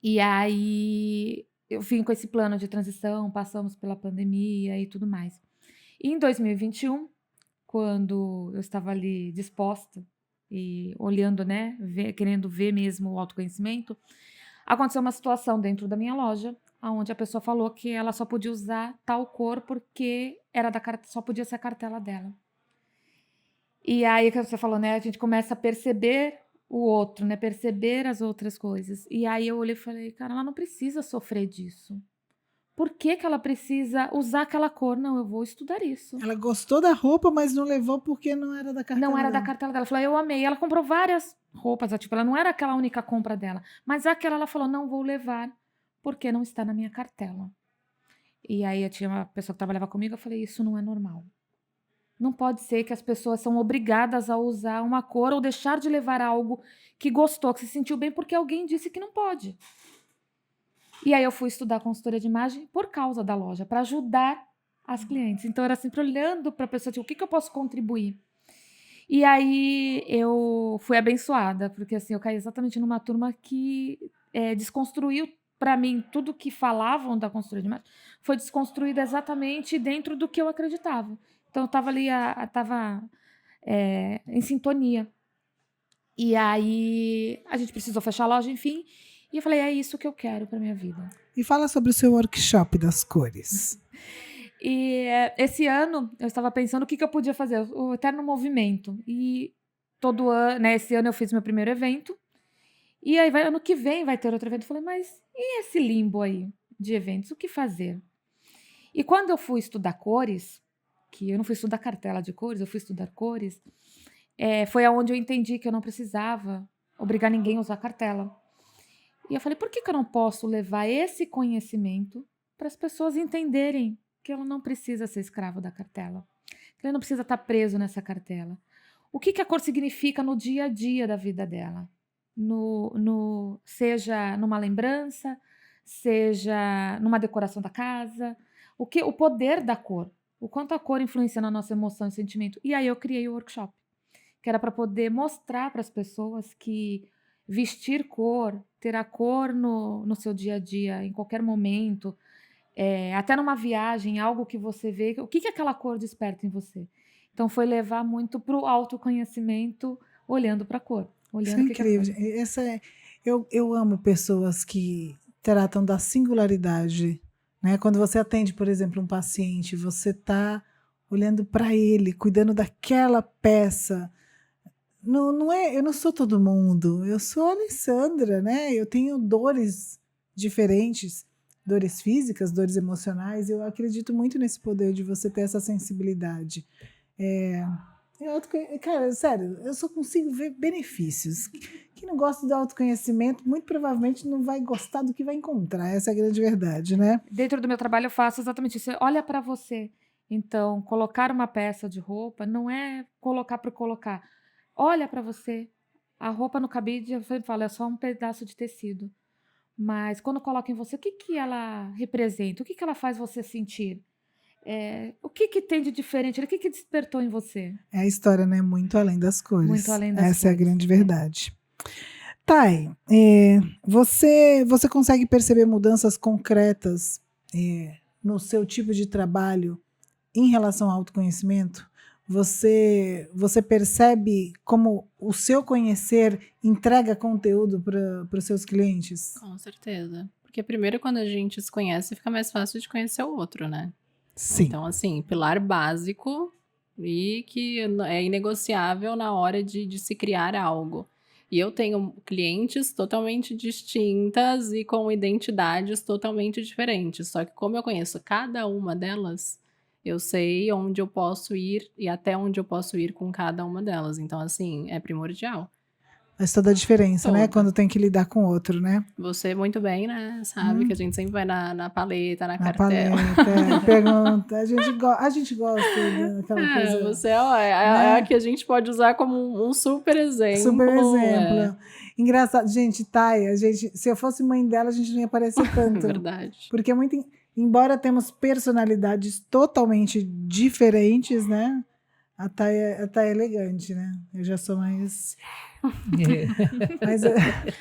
E aí eu vim com esse plano de transição, passamos pela pandemia e tudo mais. E em 2021, quando eu estava ali disposta e olhando, né, querendo ver mesmo o autoconhecimento, aconteceu uma situação dentro da minha loja, onde a pessoa falou que ela só podia usar tal cor porque só podia ser a cartela dela. E aí que você falou, né, a gente começa a perceber o outro, né, perceber as outras coisas. E aí eu olhei e falei, cara, ela não precisa sofrer disso. Por que que ela precisa usar aquela cor? Não, eu vou estudar isso. Ela gostou da roupa, mas não levou porque não era da cartela Não era da dela. cartela dela. Ela falou, eu amei. Ela comprou várias roupas, tipo, ela não era aquela única compra dela. Mas aquela ela falou, não vou levar, porque não está na minha cartela. E aí eu tinha uma pessoa que trabalhava comigo, eu falei, isso não é normal. Não pode ser que as pessoas são obrigadas a usar uma cor ou deixar de levar algo que gostou, que se sentiu bem, porque alguém disse que não pode. E aí eu fui estudar consultoria de imagem por causa da loja, para ajudar as clientes. Então, eu era sempre olhando para a pessoa, tipo, o que que eu posso contribuir? E aí eu fui abençoada, porque assim, eu caí exatamente numa turma que desconstruiu para mim tudo que falavam da consultoria de imagem, foi desconstruído exatamente dentro do que eu acreditava. Então, eu estava ali, estava em sintonia. E aí a gente precisou fechar a loja, enfim. E eu falei, é isso que eu quero para minha vida. E fala sobre o seu workshop das cores. E esse ano eu estava pensando o que eu podia fazer, o eterno movimento. E todo ano, né, esse ano eu fiz meu primeiro evento. E aí ano que vem vai ter outro evento. Eu falei, mas e esse limbo aí de eventos? O que fazer? E quando eu fui estudar cores, que eu não fui estudar cartela de cores, eu fui estudar cores, foi aonde eu entendi que eu não precisava obrigar ninguém a usar cartela. E eu falei, por que eu não posso levar esse conhecimento para as pessoas entenderem que ela não precisa ser escravo da cartela, que ela não precisa estar preso nessa cartela. O que a cor significa no dia a dia da vida dela? Seja numa lembrança, seja numa decoração da casa, o poder da cor, o quanto a cor influencia na nossa emoção e sentimento. E aí eu criei o workshop, que era para poder mostrar para as pessoas que vestir cor, ter a cor no seu dia a dia, em qualquer momento, até numa viagem, algo que você vê, o que aquela cor desperta em você? Então foi levar muito para o autoconhecimento, olhando para a cor. Isso é incrível. Eu amo pessoas que tratam da singularidade, né? Quando você atende, por exemplo, um paciente, você está olhando para ele, cuidando daquela peça. Não é, eu não sou todo mundo, eu sou a Alessandra, né? Eu tenho dores diferentes, dores físicas, dores emocionais. Eu acredito muito nesse poder de você ter essa sensibilidade. Cara, sério, eu só consigo ver benefícios. Quem não gosta do autoconhecimento, muito provavelmente não vai gostar do que vai encontrar. Essa é a grande verdade, né? Dentro do meu trabalho eu faço exatamente isso. Olha para você. Então, colocar uma peça de roupa não é colocar por colocar. Olha para você. A roupa no cabide, eu sempre falo, é só um pedaço de tecido. Mas quando coloca em você, o que ela representa? O que ela faz você sentir? O que tem de diferente? O que despertou em você? A história, né? Muito além das cores. Muito além das Essa é a cores, grande verdade. Thay, você consegue perceber mudanças concretas no seu tipo de trabalho em relação ao autoconhecimento? Você percebe como o seu conhecer entrega conteúdo para os seus clientes? Com certeza. Porque primeiro, quando a gente se conhece, fica mais fácil de conhecer o outro, né? Sim. Então, assim, pilar básico e que é inegociável na hora de se criar algo. E eu tenho clientes totalmente distintas e com identidades totalmente diferentes. Só que como eu conheço cada uma delas, eu sei onde eu posso ir e até onde eu posso ir com cada uma delas. Então, assim, é primordial. Faz toda a diferença, né? Toda. Quando tem que lidar com outro, né? Você muito bem, né? Sabe que a gente sempre vai na paleta, na Na cartela. paleta, pergunta. A gente gosta daquela coisa. Você é a que a gente pode usar como um super exemplo. Super exemplo. Engraçado. Gente, Thay, se eu fosse mãe dela, a gente não ia parecer tanto. Verdade. Porque embora temos personalidades totalmente diferentes, né? A Thay é elegante, né? Eu já sou mais... Mas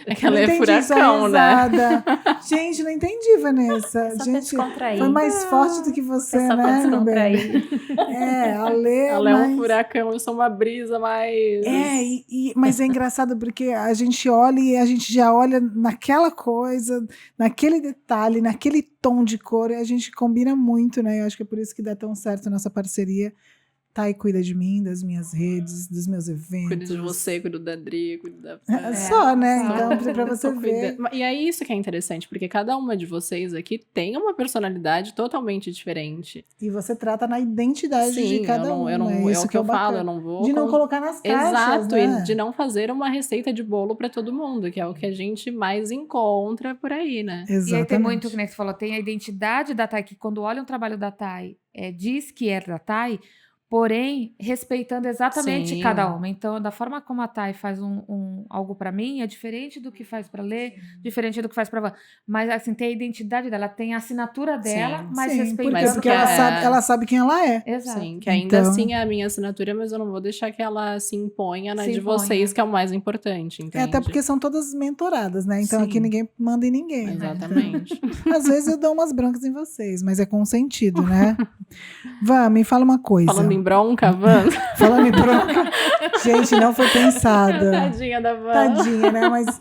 É que ela não é entendi sua furacão, né? risada. Gente, não entendi, Vanessa. Só pra Gente, descontrair. foi mais forte do que Foi você, só pra né, meu bem? descontrair. A Lê, Ela é um mas... furacão, eu sou uma brisa mais... Mas é engraçado porque a gente olha e a gente já olha naquela coisa, naquele detalhe, naquele tom de cor, e a gente combina muito, né? Eu acho que é por isso que dá tão certo a nossa parceria. Thay cuida de mim, das minhas redes, dos meus eventos. Cuido de você, cuido da Adri, cuido da... Só, né? só. Então, pra você Tô ver. cuidando. E é isso que é interessante, porque cada uma de vocês aqui tem uma personalidade totalmente diferente. E você trata na identidade de Sim, cada é isso o que eu falo, bacana. eu não vou... De não colocar nas caixas, Exato, né? e de não fazer uma receita de bolo pra todo mundo, que é o que a gente mais encontra por aí, né? Exatamente. E aí tem muito, que nem você falou, tem a identidade da Thay, que quando olha um trabalho da Thay, diz que é da Thay, porém, respeitando exatamente Sim. cada uma. Então, da forma como a Thay faz algo pra mim, é diferente do que faz pra Lê, diferente do que faz pra Van. Mas, assim, tem a identidade dela, tem a assinatura dela, Sim. mas Sim, respeitando porque ela sabe quem ela é. Exato. Sim, que ainda Então- assim é a minha assinatura, mas eu não vou deixar que ela se imponha na Se de imponha. vocês, que é o mais importante, entende? Até porque são todas mentoradas, né? Então Sim. aqui ninguém manda em ninguém. Exatamente. Às vezes eu dou umas brancas em vocês, mas é com sentido, né? Van, me fala uma coisa. Falando em bronca, Van. Falando em bronca. Gente, não foi pensada. Tadinha da Van. Tadinha, né? Mas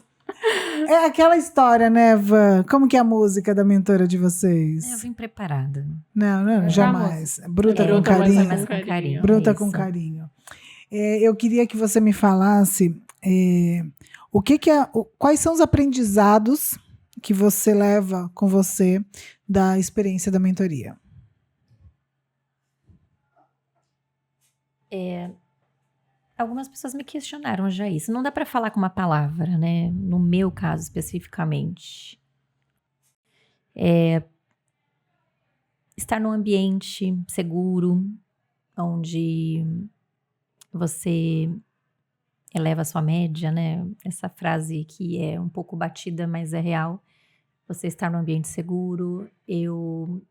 é aquela história, né, Van? Como que é a música da mentora de vocês? Eu vim preparada. Não, jamais. Bruta com Bruta, mas carinho. Mas com carinho. Bruta isso. com carinho. Eu queria que você me falasse quais são os aprendizados que você leva com você da experiência da mentoria. Algumas pessoas me questionaram já isso. Não dá para falar com uma palavra, né? No meu caso especificamente. Estar num ambiente seguro, onde você eleva a sua média, né? Essa frase que é um pouco batida, mas é real. Você estar num ambiente seguro. Eu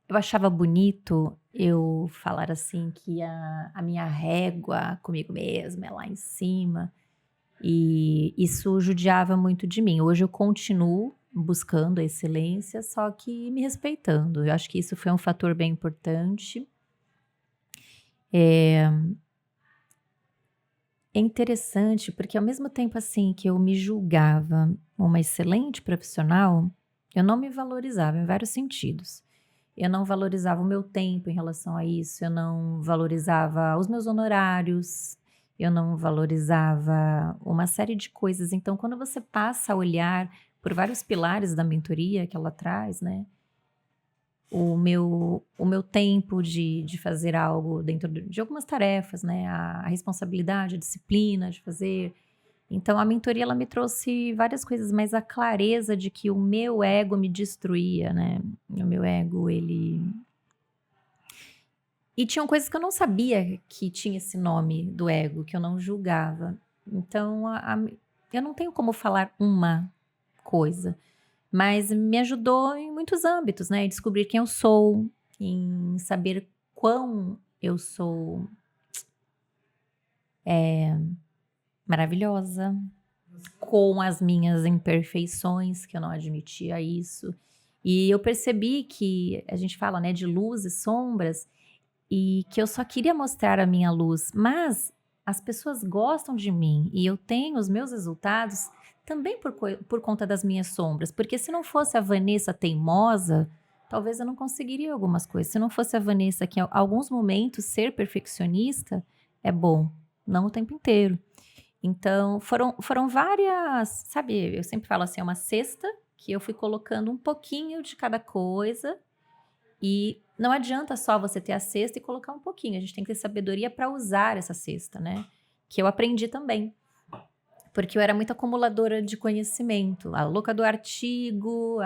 achava bonito eu falar assim que a minha régua comigo mesma é lá em cima. E isso judiava muito de mim. Hoje eu continuo buscando a excelência, só que me respeitando. Eu acho que isso foi um fator bem importante. É interessante, porque ao mesmo tempo assim que eu me julgava uma excelente profissional, eu não me valorizava em vários sentidos. Eu não valorizava o meu tempo em relação a isso, eu não valorizava os meus honorários, eu não valorizava uma série de coisas. Então, quando você passa a olhar por vários pilares da mentoria que ela traz, né? O meu tempo de fazer algo dentro de algumas tarefas, né? A responsabilidade, a disciplina de fazer. Então, a mentoria, ela me trouxe várias coisas, mas a clareza de que o meu ego me destruía, né? O meu ego, ele... E tinham coisas que eu não sabia que tinha esse nome do ego, que eu não julgava. Então, eu não tenho como falar uma coisa, mas me ajudou em muitos âmbitos, né? Em descobrir quem eu sou, em saber quão eu sou maravilhosa, com as minhas imperfeições, que eu não admitia isso. E eu percebi que a gente fala, né, de luz e sombras, e que eu só queria mostrar a minha luz, mas as pessoas gostam de mim e eu tenho os meus resultados também por conta das minhas sombras, porque se não fosse a Vanessa teimosa, talvez eu não conseguiria algumas coisas. Se não fosse a Vanessa que em alguns momentos ser perfeccionista é bom, não o tempo inteiro. Então foram várias, sabe, eu sempre falo assim, é uma cesta que eu fui colocando um pouquinho de cada coisa. E não adianta só você ter a cesta e colocar um pouquinho. A gente tem que ter sabedoria para usar essa cesta, né? Que eu aprendi também. Porque eu era muito acumuladora de conhecimento. A louca do artigo,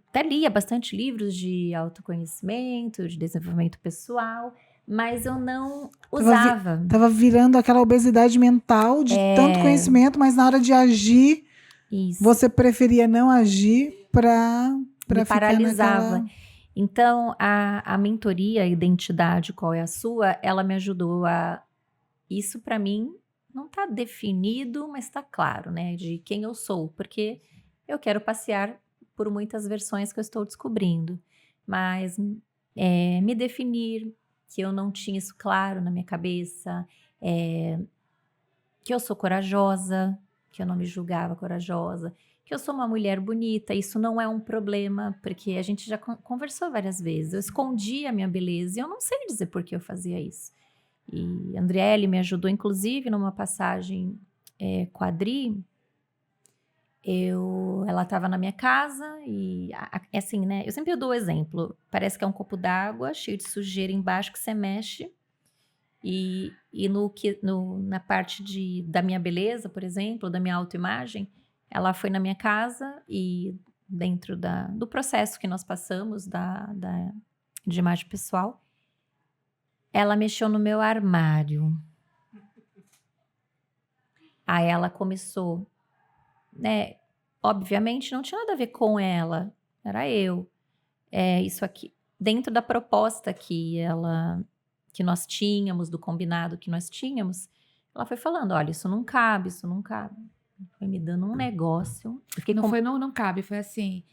até lia bastante livros de autoconhecimento, de desenvolvimento pessoal, mas eu não usava. Tava virando aquela obesidade mental de tanto conhecimento, mas na hora de agir, Isso. você preferia não agir para me paralisava. Então, a mentoria, a identidade, qual é a sua, ela me ajudou a... Isso para mim não está definido, mas está claro, né? De quem eu sou, porque eu quero passear por muitas versões que eu estou descobrindo. Mas me definir, que eu não tinha isso claro na minha cabeça, que eu sou corajosa, que eu não me julgava corajosa, que eu sou uma mulher bonita, isso não é um problema, porque a gente já conversou várias vezes. Eu escondia a minha beleza e eu não sei dizer por que eu fazia isso. E a Andriele me ajudou, inclusive, numa passagem quadri. Ela estava na minha casa e, assim, né? Eu sempre dou o exemplo. Parece que é um copo d'água cheio de sujeira embaixo que você mexe. E na parte da minha beleza, por exemplo, da minha autoimagem, ela foi na minha casa e dentro do processo que nós passamos de imagem pessoal, ela mexeu no meu armário. Aí ela começou, né? Obviamente não tinha nada a ver com ela, era eu. Isso aqui, dentro da proposta que nós tínhamos, do combinado que nós tínhamos, ela foi falando, olha, isso não cabe. Foi me dando um negócio. Não cabe, foi assim,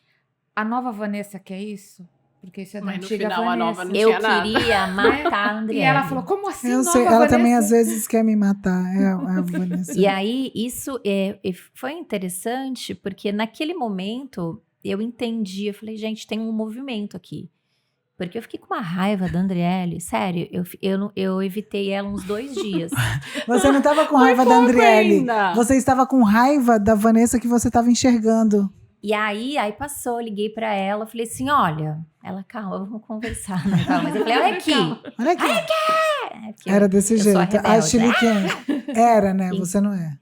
a nova Vanessa quer isso? Porque isso é da Mas no antiga final, a nova Vanessa. não Eu tinha nada. queria matar a Andriele. E ela falou, como assim, Eu nova sei, ela Vanessa? também às vezes quer me matar. É a Vanessa. E aí, isso foi interessante, porque naquele momento, eu entendi, eu falei, gente, tem um movimento aqui. Porque eu fiquei com uma raiva da Andriele, sério, eu evitei ela uns 2 dias. Você não estava com raiva da Andriele. Você estava com raiva da Vanessa que você estava enxergando. E aí passou, eu liguei pra ela, falei assim, olha, ela, calma, vamos conversar, né? Calma. Mas eu falei, olha aqui. Olha aqui. Porque Era desse eu sou a jeito. A rebelde. Chile quem? Era, né? Você não é.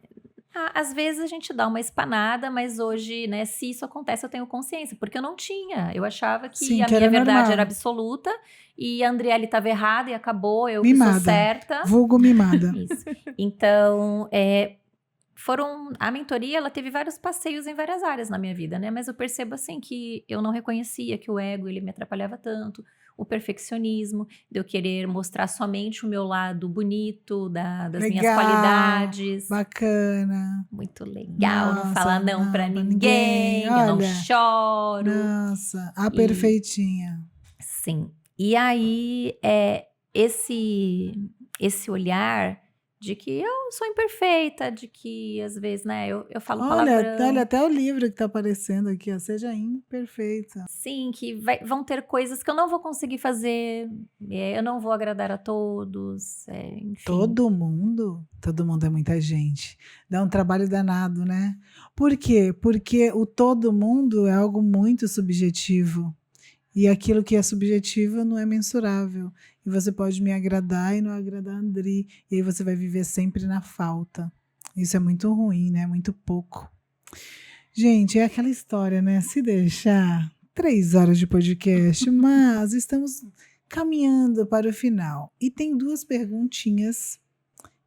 Às vezes a gente dá uma espanada, mas hoje, né, se isso acontece, eu tenho consciência, porque eu não tinha. Eu achava que Sim, a que minha era verdade normal. era absoluta e a Andriele estava errada e acabou, eu que Mimada. sou certa. Vulgo mimada. Isso. Então, a mentoria, ela teve vários passeios em várias áreas na minha vida, né? Mas eu percebo, assim, que eu não reconhecia que o ego, ele me atrapalhava tanto. O perfeccionismo, de eu querer mostrar somente o meu lado bonito, das minhas Legal, qualidades. Bacana. Muito legal, não Nossa, falar não pra pra ninguém, eu não olha. choro. Nossa, a perfeitinha. Sim. E aí, esse olhar de que eu sou imperfeita, de que às vezes, né, eu falo palavrão. Olha até o livro que tá aparecendo aqui, ó. Seja imperfeita. Sim, que vão ter coisas que eu não vou conseguir fazer, eu não vou agradar a todos, enfim. Todo mundo é muita gente. Dá um trabalho danado, né? Por quê? Porque o todo mundo é algo muito subjetivo. E aquilo que é subjetivo não é mensurável. E você pode me agradar e não agradar a Andri. E aí você vai viver sempre na falta. Isso é muito ruim, né? Muito pouco. Gente, é aquela história, né? Se deixar 3 horas de podcast, mas estamos caminhando para o final. E tem 2 perguntinhas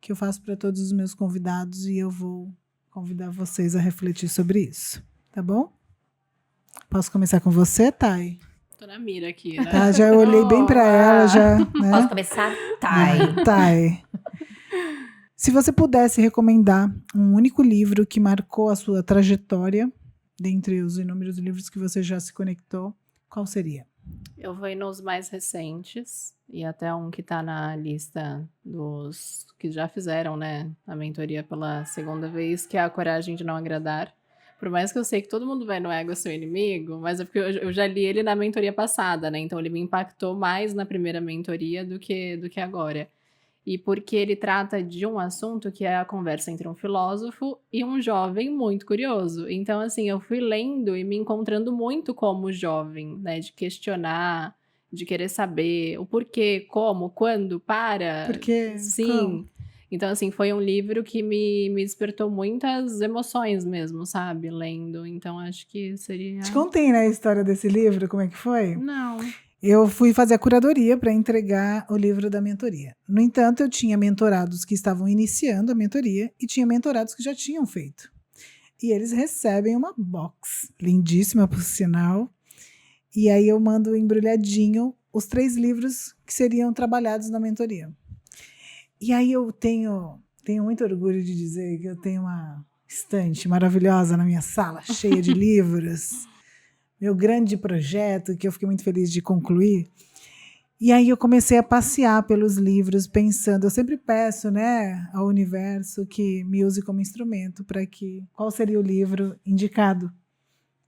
que eu faço para todos os meus convidados e eu vou convidar vocês a refletir sobre isso. Tá bom? Posso começar com você, Thay? Tô na mira aqui, né? Tá, já olhei bem para ela, já, né? Posso começar? Thay. Thay. Se você pudesse recomendar um único livro que marcou a sua trajetória, dentre os inúmeros livros que você já se conectou, qual seria? Eu vou ir nos mais recentes e até um que tá na lista dos que já fizeram, né, a mentoria pela 2ª vez, que é A Coragem de Não Agradar. Por mais que eu sei que todo mundo vai no ego seu inimigo, mas é porque eu já li ele na mentoria passada, né? Então ele me impactou mais na primeira mentoria do que agora. E porque ele trata de um assunto que é a conversa entre um filósofo e um jovem muito curioso. Então, assim, eu fui lendo e me encontrando muito como jovem, né? De questionar, de querer saber o porquê, como, quando, para. Porque, Sim. como? Então, assim, foi um livro que me despertou muitas emoções mesmo, sabe? Lendo. Então, acho que seria... Te contei, né, a história desse livro, como é que foi? Não. Eu fui fazer a curadoria para entregar o livro da mentoria. No entanto, eu tinha mentorados que estavam iniciando a mentoria e tinha mentorados que já tinham feito. E eles recebem uma box, lindíssima por sinal, E aí eu mando embrulhadinho os 3 livros que seriam trabalhados na mentoria. E aí eu tenho muito orgulho de dizer que eu tenho uma estante maravilhosa na minha sala, cheia de livros. Meu grande projeto, que eu fiquei muito feliz de concluir. E aí eu comecei a passear pelos livros, pensando, eu sempre peço, né, ao universo que me use como instrumento para qual seria o livro indicado.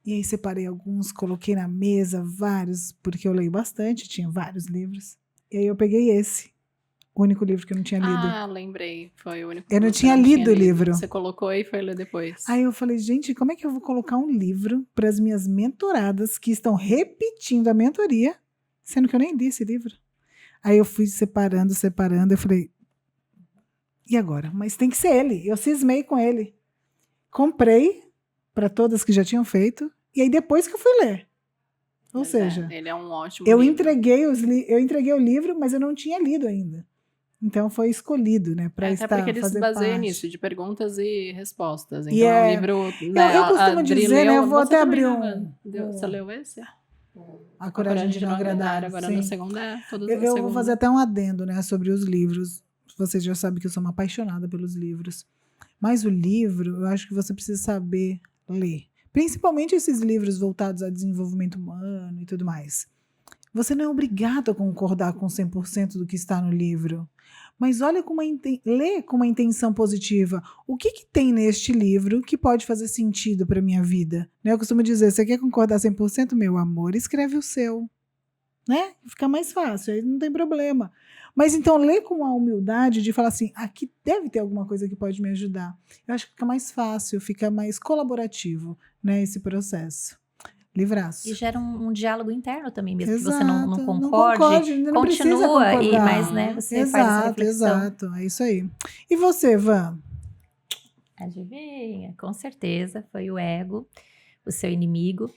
E aí separei alguns, coloquei na mesa vários, porque eu leio bastante, tinha vários livros. E aí eu peguei esse, o único livro que eu não tinha lido. Ah, lembrei. Foi o único Eu que não você tinha lido o livro. Você colocou e foi ler depois. Aí eu falei, gente, como é que eu vou colocar um livro para as minhas mentoradas que estão repetindo a mentoria, sendo que eu nem li esse livro? Aí eu fui separando, eu falei, e agora? Mas tem que ser ele. Eu cismei com ele. Comprei para todas que já tinham feito, e aí depois que eu fui ler. Ou Mas seja, ele é um ótimo eu livro. entreguei o livro, mas eu não tinha lido ainda. Então foi escolhido, né, para Até porque ele se fazer baseia parte. nisso, de perguntas e respostas. E Então é um livro, né, eu a costumo Adri dizer, né, eu vou você até também, abrir né, Van? Você leu esse? A Coragem de Não Agradar. Agora sim. na segunda, todos na Eu segunda. vou fazer até um adendo, né, sobre os livros. Vocês já sabem que eu sou uma apaixonada pelos livros. Mas o livro, eu acho que você precisa saber ler. Principalmente esses livros voltados a desenvolvimento humano e tudo mais. Você não é obrigado a concordar com 100% do que está no livro. Mas olha lê com uma intenção positiva. O que tem neste livro que pode fazer sentido para a minha vida? Né? Eu costumo dizer, você quer concordar 100%, meu amor? Escreve o seu. Né? Fica mais fácil, aí não tem problema. Mas então lê com a humildade de falar assim, aqui deve ter alguma coisa que pode me ajudar. Eu acho que fica mais fácil, fica mais colaborativo, né, esse processo. Livraço. E gera um diálogo interno também, mesmo que você Exato, não concorde, não precisa continua, concordar. mas né, você faz essa reflexão. Exato, é isso aí. E você, Van? Adivinha, com certeza, foi o ego, o seu inimigo.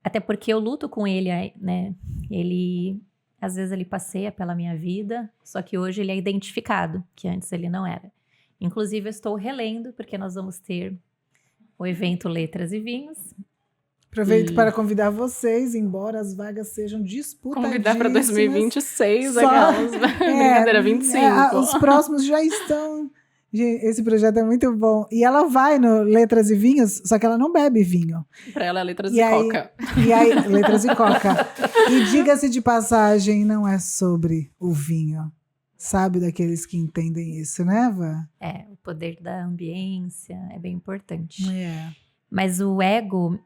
Até porque eu luto com ele, né? Ele, às vezes ele passeia pela minha vida, só que hoje ele é identificado, que antes ele não era. Inclusive eu estou relendo, porque nós vamos ter o evento Letras e Vinhos. Aproveito para convidar vocês, embora as vagas sejam disputadíssimas. Convidar para 2026, Só, aquelas. Brincadeira, 25. Os próximos já estão. Esse projeto é muito bom. E ela vai no Letras e Vinhos, só que ela não bebe vinho. Para ela é letras e coca. E aí, letras e coca. E diga-se de passagem, não é sobre o vinho. Sabe daqueles que entendem isso, né, Vã? É, o poder da ambiência é bem importante. É. Mas o ego,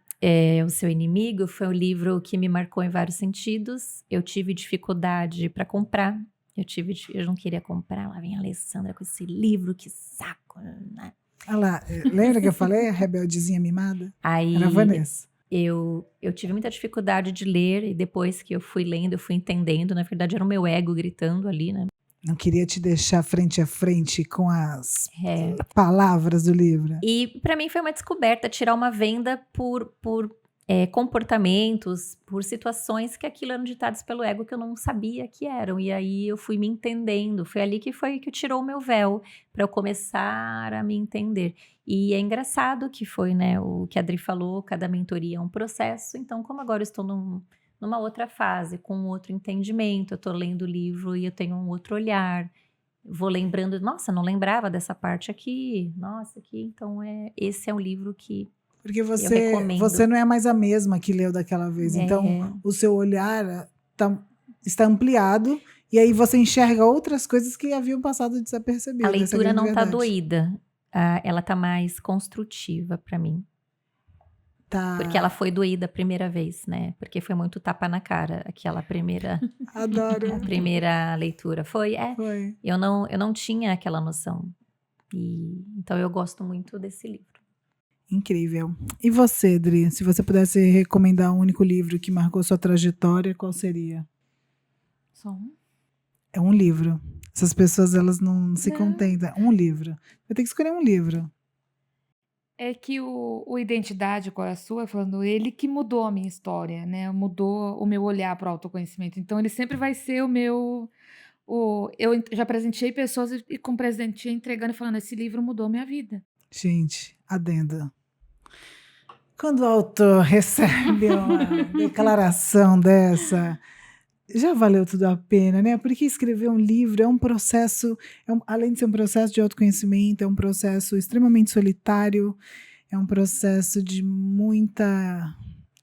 o seu inimigo, foi um livro que me marcou em vários sentidos. Eu tive dificuldade para comprar. Eu não queria comprar. Lá vem a Alessandra com esse livro, que saco, né? Olha lá, lembra que eu falei? A rebeldezinha mimada? Aí, Era a Vanessa. Eu tive muita dificuldade de ler, e depois que eu fui lendo, eu fui entendendo. Na verdade, era o meu ego gritando ali, né? Não queria te deixar frente a frente com as palavras do livro. E para mim foi uma descoberta, tirar uma venda por comportamentos, por situações que aquilo eram ditados pelo ego que eu não sabia que eram. E aí eu fui me entendendo. Foi ali que tirou o meu véu para eu começar a me entender. E é engraçado que foi, né, o que a Adri falou, cada mentoria é um processo. Então, como agora eu estou numa outra fase, com um outro entendimento, eu estou lendo o livro e eu tenho um outro olhar. Vou lembrando, nossa, não lembrava dessa parte aqui, nossa, aqui. Então, esse é um livro que porque você não é mais a mesma que leu daquela vez. Então, o seu olhar está ampliado e aí você enxerga outras coisas que haviam passado desapercebidas. A leitura não está doída. Ela está mais construtiva para mim. Tá. Porque ela foi doída a primeira vez, né? Porque foi muito tapa na cara aquela primeira... Adoro. A primeira leitura. Foi. Eu não tinha aquela noção. Então eu gosto muito desse livro. Incrível. E você, Dri? Se você pudesse recomendar um único livro que marcou sua trajetória, qual seria? Só um? É um livro. Essas pessoas, elas não se contentam. Um livro. Vai ter que escolher um livro. É que o Identidade, Qual é a Sua, falando, ele que mudou a minha história, né? Mudou o meu olhar para o autoconhecimento. Então, ele sempre vai ser o meu... eu já presenteei pessoas e com presente entregando e falando, esse livro mudou minha vida. Gente, adenda. Quando o autor recebe uma declaração dessa, já valeu tudo a pena, né? Porque escrever um livro é um processo, além de ser um processo de autoconhecimento, é um processo extremamente solitário, é um processo de muita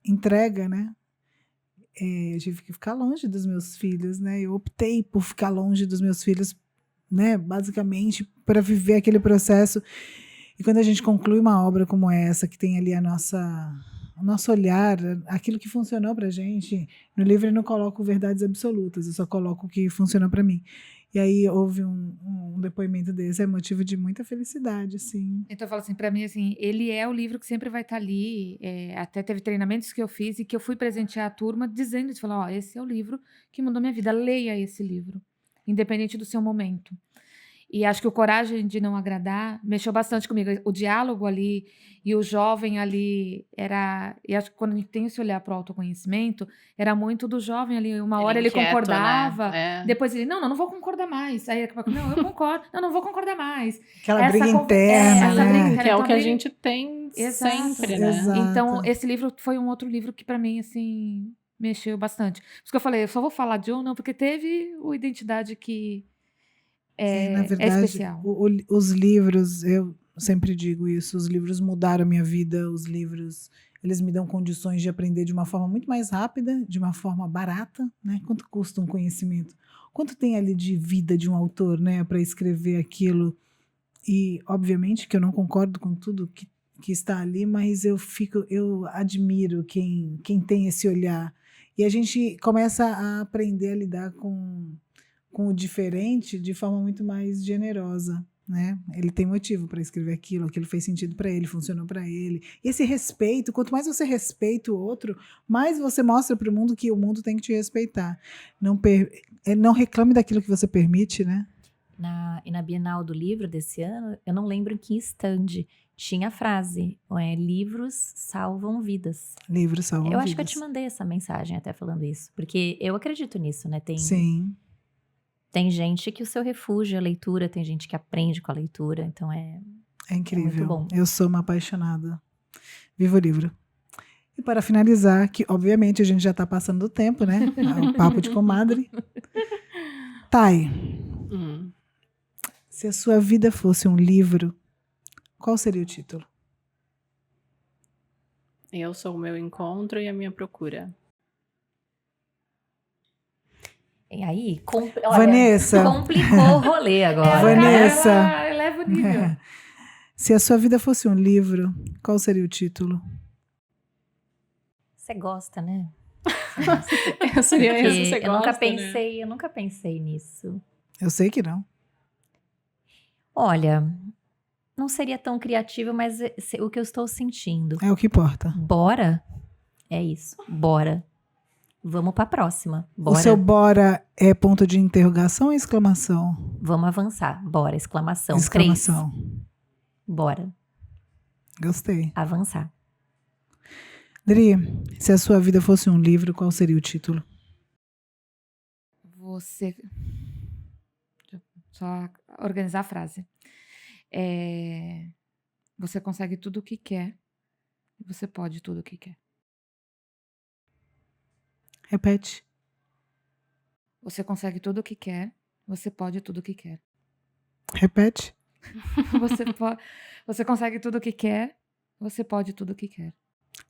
entrega, né? Eu tive que ficar longe dos meus filhos, né? Eu optei por ficar longe dos meus filhos, né? Basicamente, para viver aquele processo. E quando a gente conclui uma obra como essa, que tem ali o nosso olhar, aquilo que funcionou pra gente, no livro eu não coloco verdades absolutas, eu só coloco o que funcionou pra mim. E aí houve um depoimento desse, é motivo de muita felicidade, assim. Então eu falo assim, pra mim, assim, ele é o livro que sempre vai estar ali. Até teve treinamentos que eu fiz e que eu fui presentear a turma dizendo isso, falar, ó, esse é o livro que mudou minha vida, leia esse livro, independente do seu momento. E acho que o Coragem de Não Agradar mexeu bastante comigo. O diálogo ali e o jovem ali era. E acho que quando a gente tem esse olhar para o autoconhecimento, era muito do jovem ali. Uma hora ele inquieto, concordava, né? depois ele, não vou concordar mais. Aí, não, eu concordo, não vou concordar mais. Aquela briga interna, essa briga né? interna. Que é o Então, que a briga- gente tem Exato. sempre, né? Exato. Então, esse livro foi um outro livro que, para mim, assim, mexeu bastante. Por isso que eu falei, eu só vou falar de um, não, porque teve o Identidade que Na é verdade, especial. os livros, eu sempre digo isso, os livros mudaram a minha vida, os livros, eles me dão condições de aprender de uma forma muito mais rápida, de uma forma barata, né? Quanto custa um conhecimento? Quanto tem ali de vida de um autor, né, para escrever aquilo? E, obviamente, que eu não concordo com tudo que está ali, mas eu admiro quem tem esse olhar. E a gente começa a aprender a lidar com o diferente de forma muito mais generosa, né? Ele tem motivo para escrever aquilo fez sentido para ele, funcionou para ele. E esse respeito, quanto mais você respeita o outro, mais você mostra para o mundo que o mundo tem que te respeitar. Não reclame daquilo que você permite, né? Na Bienal do Livro desse ano, eu não lembro em que stand tinha a frase, livros salvam vidas. Livros salvam Eu vidas. acho que eu te mandei essa mensagem até falando isso, porque eu acredito nisso, né? Sim. Tem gente que o seu refúgio é a leitura, tem gente que aprende com a leitura, então É incrível. muito bom. Eu sou uma apaixonada. Viva o livro. E para finalizar, que obviamente a gente já está passando do tempo, né? O papo de comadre. Thay, se a sua vida fosse um livro, qual seria o título? Eu sou o meu encontro e a minha procura. E aí, Vanessa. complicou o rolê agora. Vanessa. Ela eleva o nível. Se a sua vida fosse um livro, qual seria o título? Você gosta, né? Seria Porque isso, você gosta, né? eu nunca pensei nisso. Eu sei que não. Olha, não seria tão criativo, mas o que eu estou sentindo. É o que importa. Bora? É isso. Bora. Vamos pra próxima. Bora. O seu bora é ponto de interrogação ou exclamação? Vamos avançar. Bora. Exclamação. Exclamação. 3. Bora. Gostei. Avançar. Dri, se a sua vida fosse um livro, qual seria o título? Deixa eu só organizar a frase. Você consegue tudo o que quer. Você pode tudo o que quer. Repete. Você consegue tudo o que quer. Você pode tudo o que quer. Repete. Você consegue tudo o que quer. Você pode tudo o que quer.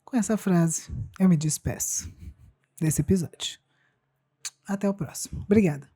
Com essa frase, eu me despeço desse episódio. Até o próximo. Obrigada.